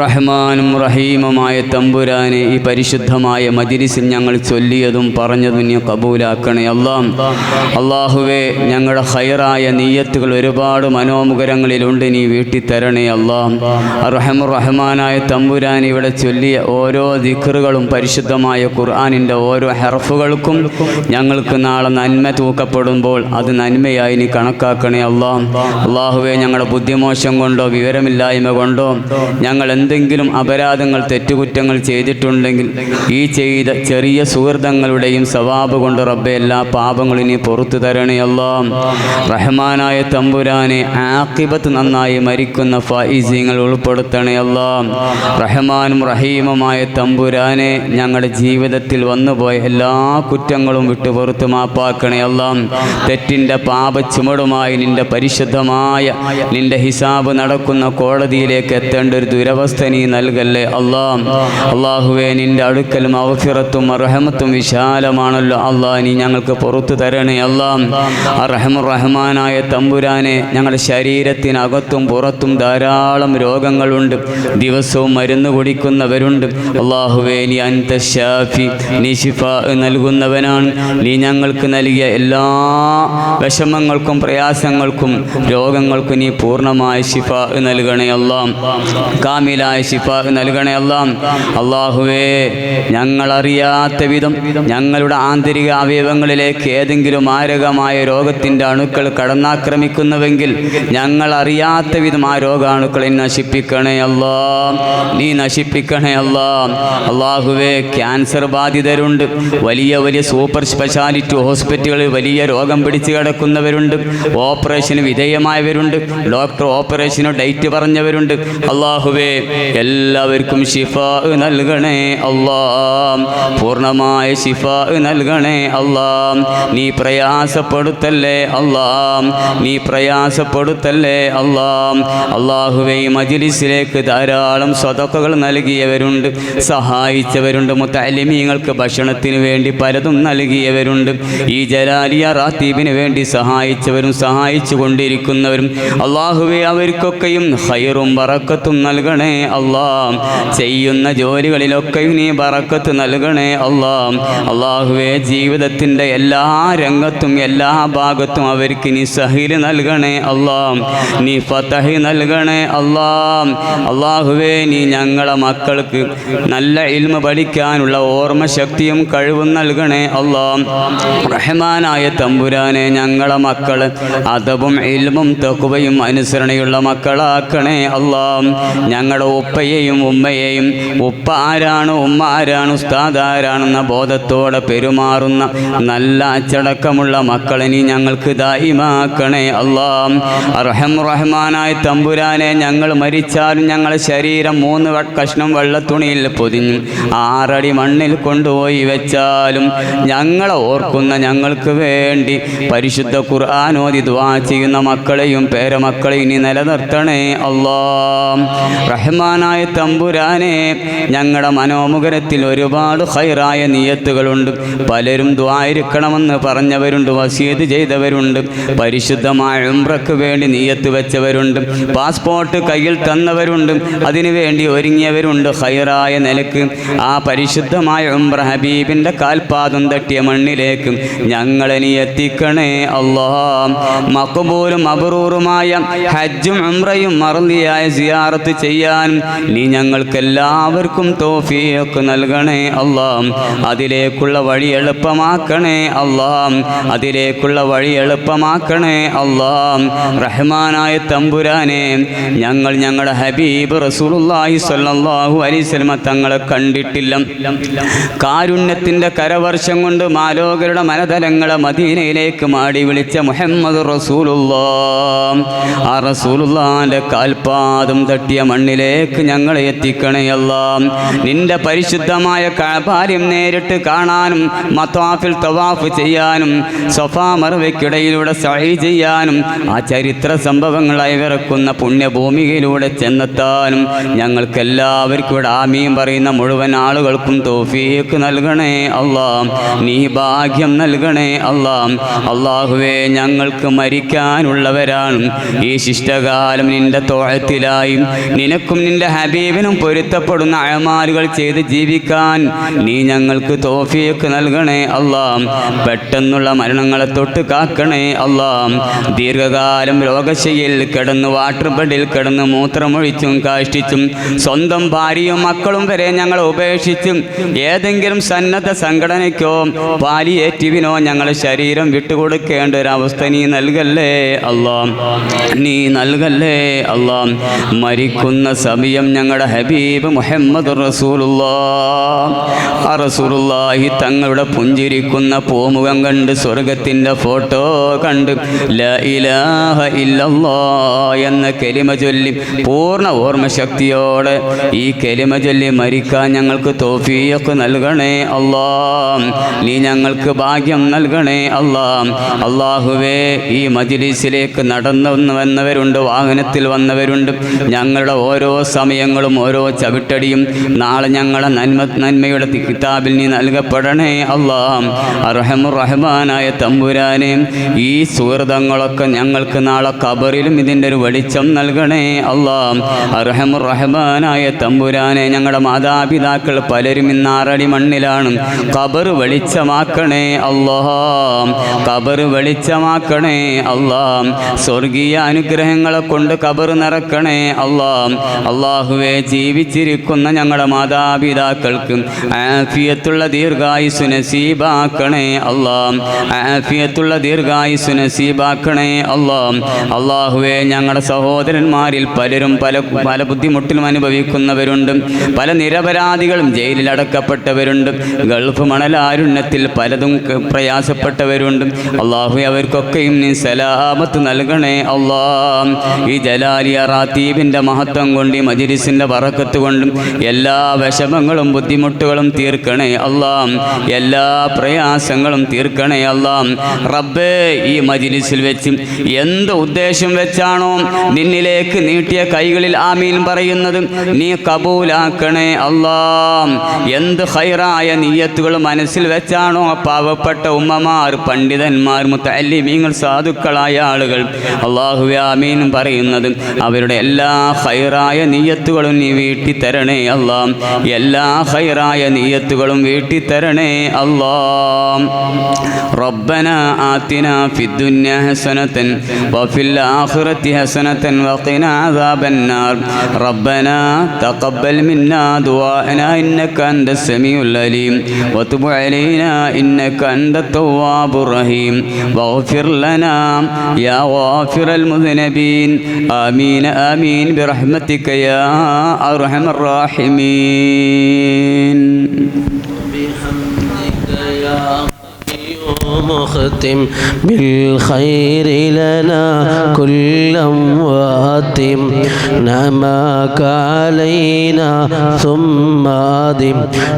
S3: റഹ്മാനും റഹീമുമായ തമ്പുരാനെ, ഈ പരിശുദ്ധമായ മജ്‌ലിസിൽ ഞങ്ങൾ ചൊല്ലിയതും പറഞ്ഞതും നീ കബൂലാക്കണേ അല്ലാഹ്. അല്ലാഹുവേ, ഞങ്ങളുടെ ഖൈറായ നിയ്യത്തുകൾ ഒരുപാട് മനോമുഖരങ്ങളിലുണ്ട്, നീ വീട്ടി തരണേ അല്ലാഹ്. റഹ്മാനായ തമ്പുരാൻ, ഇവിടെ ചൊല്ലിയ ഓരോ ദിക്റുകളും പരിശുദ്ധമായ ഖുർആനിൻ്റെ ഓരോ ഹർഫുകൾക്കും ഞങ്ങൾക്ക് നാളെ നന്മ തൂക്കപ്പെടുമ്പോൾ അത് നന്മയായി നീ കണക്കാക്കണേ അല്ലാഹ്. അല്ലാഹുവേ, ഞങ്ങളുടെ ബുദ്ധിമോശം കൊണ്ടോ വിവരമില്ലായ്മ കൊണ്ടോ ഞങ്ങൾ എന്തെങ്കിലും അപരാധങ്ങൾ തെറ്റുകുറ്റങ്ങൾ ചെയ്തിട്ടുണ്ടെങ്കിൽ ഈ ചെയ്ത ചെറിയ സുഹൃതങ്ങളുടെയും സവാബ് കൊണ്ട് റബ്ബെ എല്ലാ പാപങ്ങളും നീ പുറത്തു തരണേ അല്ലാഹ്. റഹ്മാനായ തമ്പുരാനെ, ആഖിബത്ത് നന്നായി മരിക്കുന്ന ഫായിസീങ്ങൾ ഉൾപ്പെടുത്തണേ അല്ലാഹ്. റഹ്മാനും റഹീമുമായ തമ്പുരാനെ, ഞങ്ങളുടെ ജീവിതത്തിൽ വന്നുപോയ എല്ലാ കുറ്റങ്ങളും വിട്ടുപുറത്ത് മാപ്പാക്കണേ അല്ലാഹ്. തെറ്റിൻ്റെ പാപ ചുമടുമായി നിൻ്റെ പരിശുദ്ധമായ നിൻ്റെ ഹിസാബ് നടക്കുന്ന കോടതിയിലേക്ക് എത്തേണ്ട ഒരു ദുരവസ്ഥ നീ നൽകല്ലേ അല്ലാഹ്. അല്ലാഹുവേ, നിൻ്റെ അടുക്കൽ മഗ്ഫിറത്തും റഹ്മത്തും വിശാലമാണല്ലോ അല്ലാഹ്, നീ ഞങ്ങൾക്ക് പുറത്തു തരണേ അല്ലാഹ്. റഹ്മാനായ തമ്പുരാനെ, ഞങ്ങളുടെ ശരീരത്തിനകത്തും പുറത്തും ധാരാളം രോഗങ്ങളുണ്ട്, ദിവസവും മരുന്ന് കുടിക്കുന്നവരുണ്ട്. അല്ലാഹുവേ, നീ അൻത ശാഫി, നീ ശിഫാ നൽകുന്നവനാണ്. നീ ഞങ്ങൾക്ക് നൽകിയ എല്ലാ വിഷമങ്ങൾക്കും പ്രയാസങ്ങൾക്കും രോഗങ്ങൾക്കും നീ പൂർണ്ണമായ ശിഫാ നൽകണേ അല്ലാഹ്, കാമിലായ ശിഫാ നൽകണേ അല്ലാഹ്. അല്ലാഹുവേ, ഞങ്ങളറിയാത്ത വിധം ഞങ്ങളുടെ ആന്തരിക അവയവങ്ങളിലേക്ക് ഏതെങ്കിലും മാരകമായ രോഗത്തിൻ്റെ അണുക്കൾ കടന്നാക്രമിക്കുന്നുവെങ്കിൽ ഞങ്ങളറിയാത്ത വിധം ആ രോഗാണുക്കളെ നശിപ്പിക്കണേ അല്ലാഹ്, നീ നശിപ്പിക്കണേ അല്ലാഹ്. അല്ലാഹുവേ, ക്യാൻസർ ബാധിതരുണ്ട്, വലിയ വലിയ സൂപ്പർ സ്പെഷ്യാലിറ്റി ഹോസ്പിറ്റലുകളിൽ വലിയ രോഗം പിടിച്ചു കിടക്കുന്നവരുണ്ട്, ഓപ്പറേഷന് വിധേയമായവരുണ്ട്, ഡോക്ടർ ഓപ്പറേഷന് ഡേറ്റ് പറഞ്ഞവരുണ്ട്. അല്ലാഹുവേ, എല്ലാവർക്കും ശിഫാ നൽകണേ അല്ലാഹ്, പൂർണ്ണമായ ശിഫാ നൽകണേ അല്ലാഹ്. നീ പ്രയാസപ്പെടുത്തല്ലേ അല്ലാഹ്, നീ പ്രയാസപ്പെടുത്തല്ലേ അല്ലാഹ്. അല്ലാഹുവേ, ഈ മജ്‌ലിസിലേക്ക് ധാരാളം സ്വതക്കകൾ നൽകിയവരുണ്ട്, സഹായിച്ചവരുണ്ട്, മുത്തഅല്ലിമീങ്ങൾക്ക് ഭക്ഷണത്തിന് വേണ്ടി പലതും നൽകിയവരുണ്ട്, ഈ ജലാലിയ റാത്തീബിന് വേണ്ടി സഹായിച്ചവരും സഹായിച്ചു കൊണ്ടിരിക്കുന്നവരും. അല്ലാഹുവേ, അവർക്കൊക്കെയും ഖൈറും ബറക്കത്തും നൽകണേ അല്ലാഹ്. ചെയ്യുന്ന ജോലികളിലൊക്കെയും നീ ബറക്കത്ത് നൽകണേ അല്ലാഹ്. അല്ലാഹുവേ, ജീവിതത്തിൻ്റെ എല്ലാ രംഗത്തും എല്ലാ ഭാഗത്തും അവർക്ക് നീ സഹീല് നൽകണേ അല്ലാഹ്, നീ ഫതഹ് നൽകണേ അല്ലാഹ്. അല്ലാഹുവേ, നീ ഞങ്ങളെ മക്കൾക്ക് നല്ല ഇൽമ പഠിക്കാനുള്ള ഓർമ്മ ശക്തിയും കഴിവും നൽകണേ അല്ലാഹ്. റഹ്മാനായ തമ്പുരാനെ, ഞങ്ങളെ മക്കൾ അദബും ഇൽമും തഖ്വയും അനുസരണയുള്ള മക്കളാക്കണേ അല്ലാഹ്. ഞങ്ങളുടെ ഉപ്പയെയും ഉമ്മയെയും, ഉപ്പ ആരാണ് ഉമ്മ ആരാണ് ഉസ്താദ് ആരാണെന്ന ബോധത്തോടെ പെരുമാറുന്ന നല്ല അച്ചടക്കമുള്ള മക്കളെ നീ ഞങ്ങൾക്ക് ദായിമാക്കണേ അല്ലാഹ്. റഹ്മാനായ തമ്പുരാനെ, ഞങ്ങൾ മരിച്ചാലും ഞങ്ങളുടെ ശരീരം 3 കഷ്ണം വെള്ളത്തുണിയിൽ പൊതിഞ്ഞ് 6 അടി മണ്ണിൽ കൊണ്ടുപോയി വെച്ചാലും ഞങ്ങളെ ഓർക്കുന്ന, ഞങ്ങൾക്ക് വേണ്ടി പരിശുദ്ധ ഖുർആൻ ഓതി ദുആ ചെയ്യുന്ന മക്കളെയും പേരമക്കളെയും നീ നിലനിർത്തണേ അല്ലാഹ്. റഹ്മാനായ തമ്പുരാനെ, ഞങ്ങളുടെ മനോമുഖരത്തിൽ ഒരുപാട് ഖൈറായ നിയത്തുകളുണ്ട്, പലരും ദുആയിരിക്കണമെന്ന് പറഞ്ഞവരുണ്ട്, വസിയത്ത് ചെയ്തവരുണ്ട്, പരിശുദ്ധമായ ഉംറയ്ക്ക് വേണ്ടി നിയത്ത് വെച്ചവരുണ്ട്, പാസ്പോർട്ട് കയ്യിൽ തന്നവരുണ്ട്, അതിനു വേണ്ടി ഒരുങ്ങിയവരുണ്ട്. ഖൈറായ നിലക്ക് ആ പരിശുദ്ധമായ ഉംറ ഹബീബിൻ്റെ കാൽപാദം തട്ടിയ മണ്ണിലേക്ക് ഞങ്ങളെ നീ എത്തിക്കണേ അല്ലാഹ്. മഖ്ബൂലും മബ്റൂറുമായ ഹജ്ജും ഉംറയും മർദിയായ സിയാറത്ത് ചെയ്യാൻ നീ ഞങ്ങൾക്കെല്ലാവർക്കും തൗഫീഖ് നൽകണേ അല്ലാഹ്. അതിലേക്കുള്ള വഴി എളുപ്പമാക്കണേ അല്ലാഹ്, അതിലേക്കുള്ള വഴി എളുപ്പമാക്കണേ അല്ലാഹ്. റഹ്മാനായ തമ്പുരാനെ, ഞങ്ങൾ ഞങ്ങളുടെ ഹബീബ് റസൂലുള്ളാഹി സ്വല്ലല്ലാഹു അലൈഹി വസല്ലം തങ്ങളെ കണ്ടിട്ടില്ല. കാരുണ്യത്തിൻ്റെ കരവർഷം കൊണ്ട് മാലോകരുടെ മനതലങ്ങളെ മദീനയിലേക്ക് മാടി വിളിച്ച മുഹമ്മദ് റസൂലുള്ളാഹ്, ആ റസൂലുള്ളാഹിൻ്റെ കാൽപാദം തട്ടിയ മണ്ണിലേക്ക് ഞങ്ങളെ എത്തിക്കണേ അല്ലാഹ്. നിന്റെ പരിശുദ്ധമായ കഅബാലയം നേരിട്ട് കാണാനും മത്വാഫിൽ തവാഫ് ചെയ്യാനും സഫാ മർവയ്ക്കിടയിലൂടെ സഈ ചെയ്യാനും ആ ചരിത്ര സംഭവങ്ങളായി വിറക്കുന്ന പുണ്യഭൂമി ഭൂമിയിലൂടെ ചെന്നെത്താനും ഞങ്ങൾക്കെല്ലാവർക്കും ഇവിടെ ആമീൻ പറയുന്ന മുഴുവൻ ആളുകൾക്കും തൗഫീഖ് നൽകണേ അല്ലാ. നീ ഭാഗ്യം നൽകണേ അല്ലാ. അല്ലാഹുവേ, ഞങ്ങൾക്ക് മരിക്കാനുള്ളവരാണ്. ഈ ശിഷ്ടകാലം നിന്റെ തോഴത്തിലായും നിനക്കും നിന്റെ ഹബീബിനും പൊരുത്തപ്പെടുന്ന അഅമാലുകൾ ചെയ്ത് ജീവിക്കാൻ നീ ഞങ്ങൾക്ക് തൗഫീഖ് നൽകണേ അല്ലാ. പെട്ടെന്നുള്ള മരണങ്ങളെ തൊട്ട് കാക്കണേ അല്ലാ. ദീർഘകാലം രോഗശയ്യയിൽ കിടന്ന് വാട്ടർ ബെഡിൽ കിടന്ന് മൂത്രമൊഴിച്ചും കാഷ്ടിച്ചും സ്വന്തം ഭാര്യയും മക്കളും വരെ ഞങ്ങളെ ഉപേക്ഷിച്ചും ഏതെങ്കിലും സന്നദ്ധ സംഘടനയ്ക്കോ പാലിയേറ്റീവിനോ ഞങ്ങളെ ശരീരം വിട്ടുകൊടുക്കേണ്ട ഒരവസ്ഥ നീ നൽകല്ലേ അല്ലാ. നീ നൽകല്ലേ അല്ലാ. മരിക്കുന്ന സമയം ഞങ്ങളുടെ ഹബീബ് മുഹമ്മദ് റസൂലുള്ളാഹി തങ്ങളുടെ പുഞ്ചിരിക്കുന്ന പൂമുഖം കണ്ട് സ്വർഗത്തിൻ്റെ ഫോട്ടോ കണ്ട് ലാ ഇലാഹ ഇല്ലല്ലാഹ് എന്ന കലിമ ചൊല്ലി പൂർണ്ണ ഓർമ്മശക്തിയോടെ ഈ കലിമ ചൊല്ലി മരിക്കാൻ ഞങ്ങൾക്ക് തൗഫീഖ് നൽകണേ അല്ലാ. നീ ഞങ്ങൾക്ക് ഭാഗ്യം നൽകണേ അല്ലാ. അല്ലാഹുവേ, ഈ മജ്ലിസിലേക്ക് നടന്നു വന്നവരുണ്ട്, വാഹനത്തിൽ വന്നവരുണ്ട്. ഞങ്ങളുടെ ഓരോ സമയങ്ങളും ഓരോ ചവിട്ടടിയും നാളെ ഞങ്ങളുടെ നന്മയുടെ കിതാബിൽ നീ നൽകപ്പെടണേ അല്ലാ. അർഹമുർ റഹ്മാനായ തമ്പുരാനെ, ഈ സുഹൃതങ്ങളൊക്കെ ഞങ്ങൾക്ക് നാളെ ഖബറിലും ഇതിൻ്റെ ഒരു വെളിച്ചം നൽകണേ അല്ലാ. അർഹമുർ റഹ്മാനായ തമ്പുരാനെ, ഞങ്ങളുടെ മാതാപിതാക്കൾ പലരും ഇന്ന് 6 അടി മണ്ണിലാണ്. ഖബർ വെളിച്ചമാക്കണേ അല്ലാ. ഖബർ വെളിച്ചമാക്കണേ അല്ലാ. സ്വർഗീയ അനുഗ്രഹങ്ങളെ കൊണ്ട് ഖബർ നിറക്കണേ അല്ലാ. അല്ലാഹുവേ, ജീവിച്ചിരിക്കുന്ന ഞങ്ങളുടെ മാതാപിതാക്കൾക്ക് ആഫിയത്തുള്ള ദീർഘായുസ്സു നസീബാക്കണേ അല്ലാ. ആഫിയത്തുള്ള ദീർഘായുസ്സു നസീബാക്കണേ അല്ലാ. അല്ലാഹുവേ, ഞങ്ങളുടെ സഹോദരന്മാരിൽ പലരും പല ബുദ്ധിമുട്ടിലും അനുഭവിക്കുന്നവരുണ്ട്. പല നിരപരാധികളും ജയിലിൽ അടക്കപ്പെട്ടവരുണ്ട്. ഗൾഫ് മണലാരുണ്യത്തിൽ പലതും പ്രയാസപ്പെട്ടവരുണ്ട്. അല്ലാഹുവേ, അവർക്കൊക്കെയും നീ സലാമത്ത് നൽകണേ അല്ലാ. ഈ ജലാലിയ റാത്തീബിൻ്റെ മഹത്വം കൊണ്ട്, ഈ മജ്ലിസിൻ്റെ ബറക്കത്ത് കൊണ്ടും എല്ലാ വിഷമങ്ങളും ബുദ്ധിമുട്ടുകളും തീർക്കണേ അല്ലാ. എല്ലാ പ്രയാസങ്ങളും തീർക്കണേ അല്ലാ. റബ്ബേ, ഈ മജ്ലിസിൽ വെച്ച് എന്ത് ഉദ്ദേശം വെച്ചാണോ നിന്നിലേക്ക് നീട്ടിയ കൈകളിൽ ആമീൻ പറയുന്നത് നീ കബൂലാക്കണേ അല്ലാ. എന്ത് ഖൈറായ നിയ്യത്തുകൾ മനസ്സിൽ വെച്ചാണോ പാവപ്പെട്ട ഉമ്മമാർ, പണ്ഡിതന്മാർ, മുത്തഅല്ലിമീങ്ങൾ, സാധുക്കളായ ആളുകൾ അല്ലാഹുവേ ആമീൻ പറയുന്നത് അവരുടെ എല്ലാ ഖൈറായ നിയ്യത്തുകളും നീ വീട്ടി തരണേ അല്ലാ. എല്ലാ ഖൈറായ നിയ്യത്തുകളും വീട്ടി തരണേ അല്ലാ. റബ്ബന ആതിനാ ഫിദ്ദുനിയ ഹസനതൻ വഫിൽ ആഖിറതി ഹസനതൻ വഖിനാ അദാബന്നാർ. റബ്ബന തഖബ്ബൽ മിന്നാ ദുആഅനാ ഇന്നക അൻതസ് സമീഉൽ അലീം വതുബ് അലൈനാ ഇന്നക അൻതത് തവ്വാബുർ റഹീം വഗ്ഫിർ ലനാ യാ ഗാഫിറൽ മുദ്നബീൻ. ആമീൻ ആമീൻ ബിറഹ്മതിക യാ അർഹമർ റാഹിമീൻ.
S4: مختم بالخير لنا كلا واتم نعمك علينا ثم أدم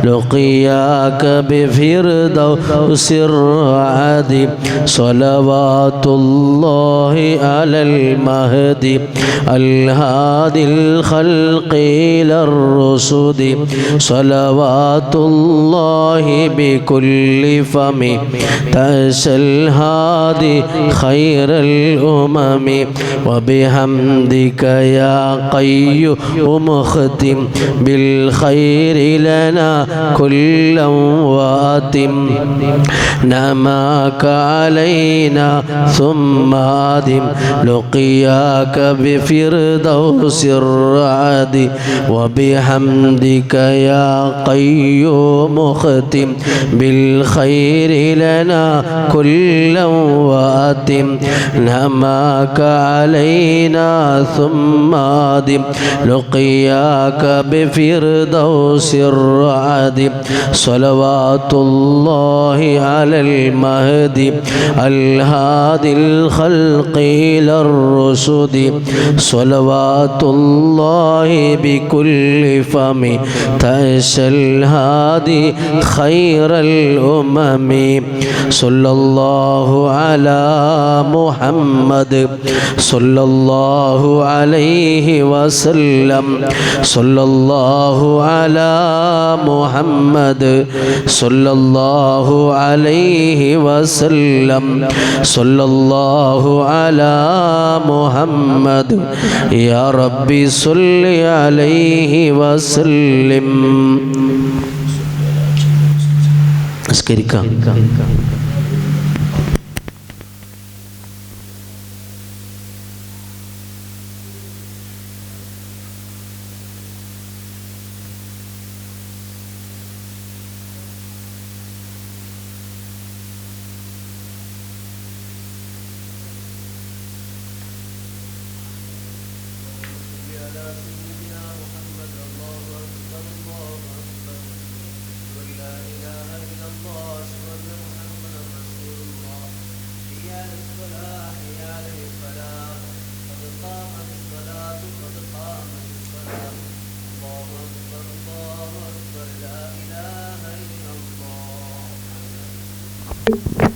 S4: لقياك بفردوس الرعد. صلوات الله على المهدي الهادي الخلق إلى الرشد. صلوات الله بكل فم تأسى الهادي خير الأمم. وبحمدك يا قيوم اختم بالخير لنا كلا واتم نعمك علينا ثم أدم لقياك بفردوس الرعد. وبحمدك يا قيوم اختم بالخير لنا كلا واتم نعمك علينا ثم أدم لقياك بفردوس الرعد. صلوات الله على المهدي الهادي الخلق إلى الرشد. صلوات الله بكل فم تأسى الهادي خير الأمم. സല്ലല്ലാഹു അലാ മുഹമ്മദ് സല്ലല്ലാഹു അലൈഹി വസല്ലം സല്ലല്ലാഹു അലാ മുഹമ്മദ് സല്ലല്ലാഹു അലൈഹി വസല്ലം സല്ലല്ലാഹു അലാ മുഹമ്മദ് യാ റബ്ബി സല്ലി അലൈഹി വസല്ലം. നമസ്കരിക്കാം.
S5: الله أكبر.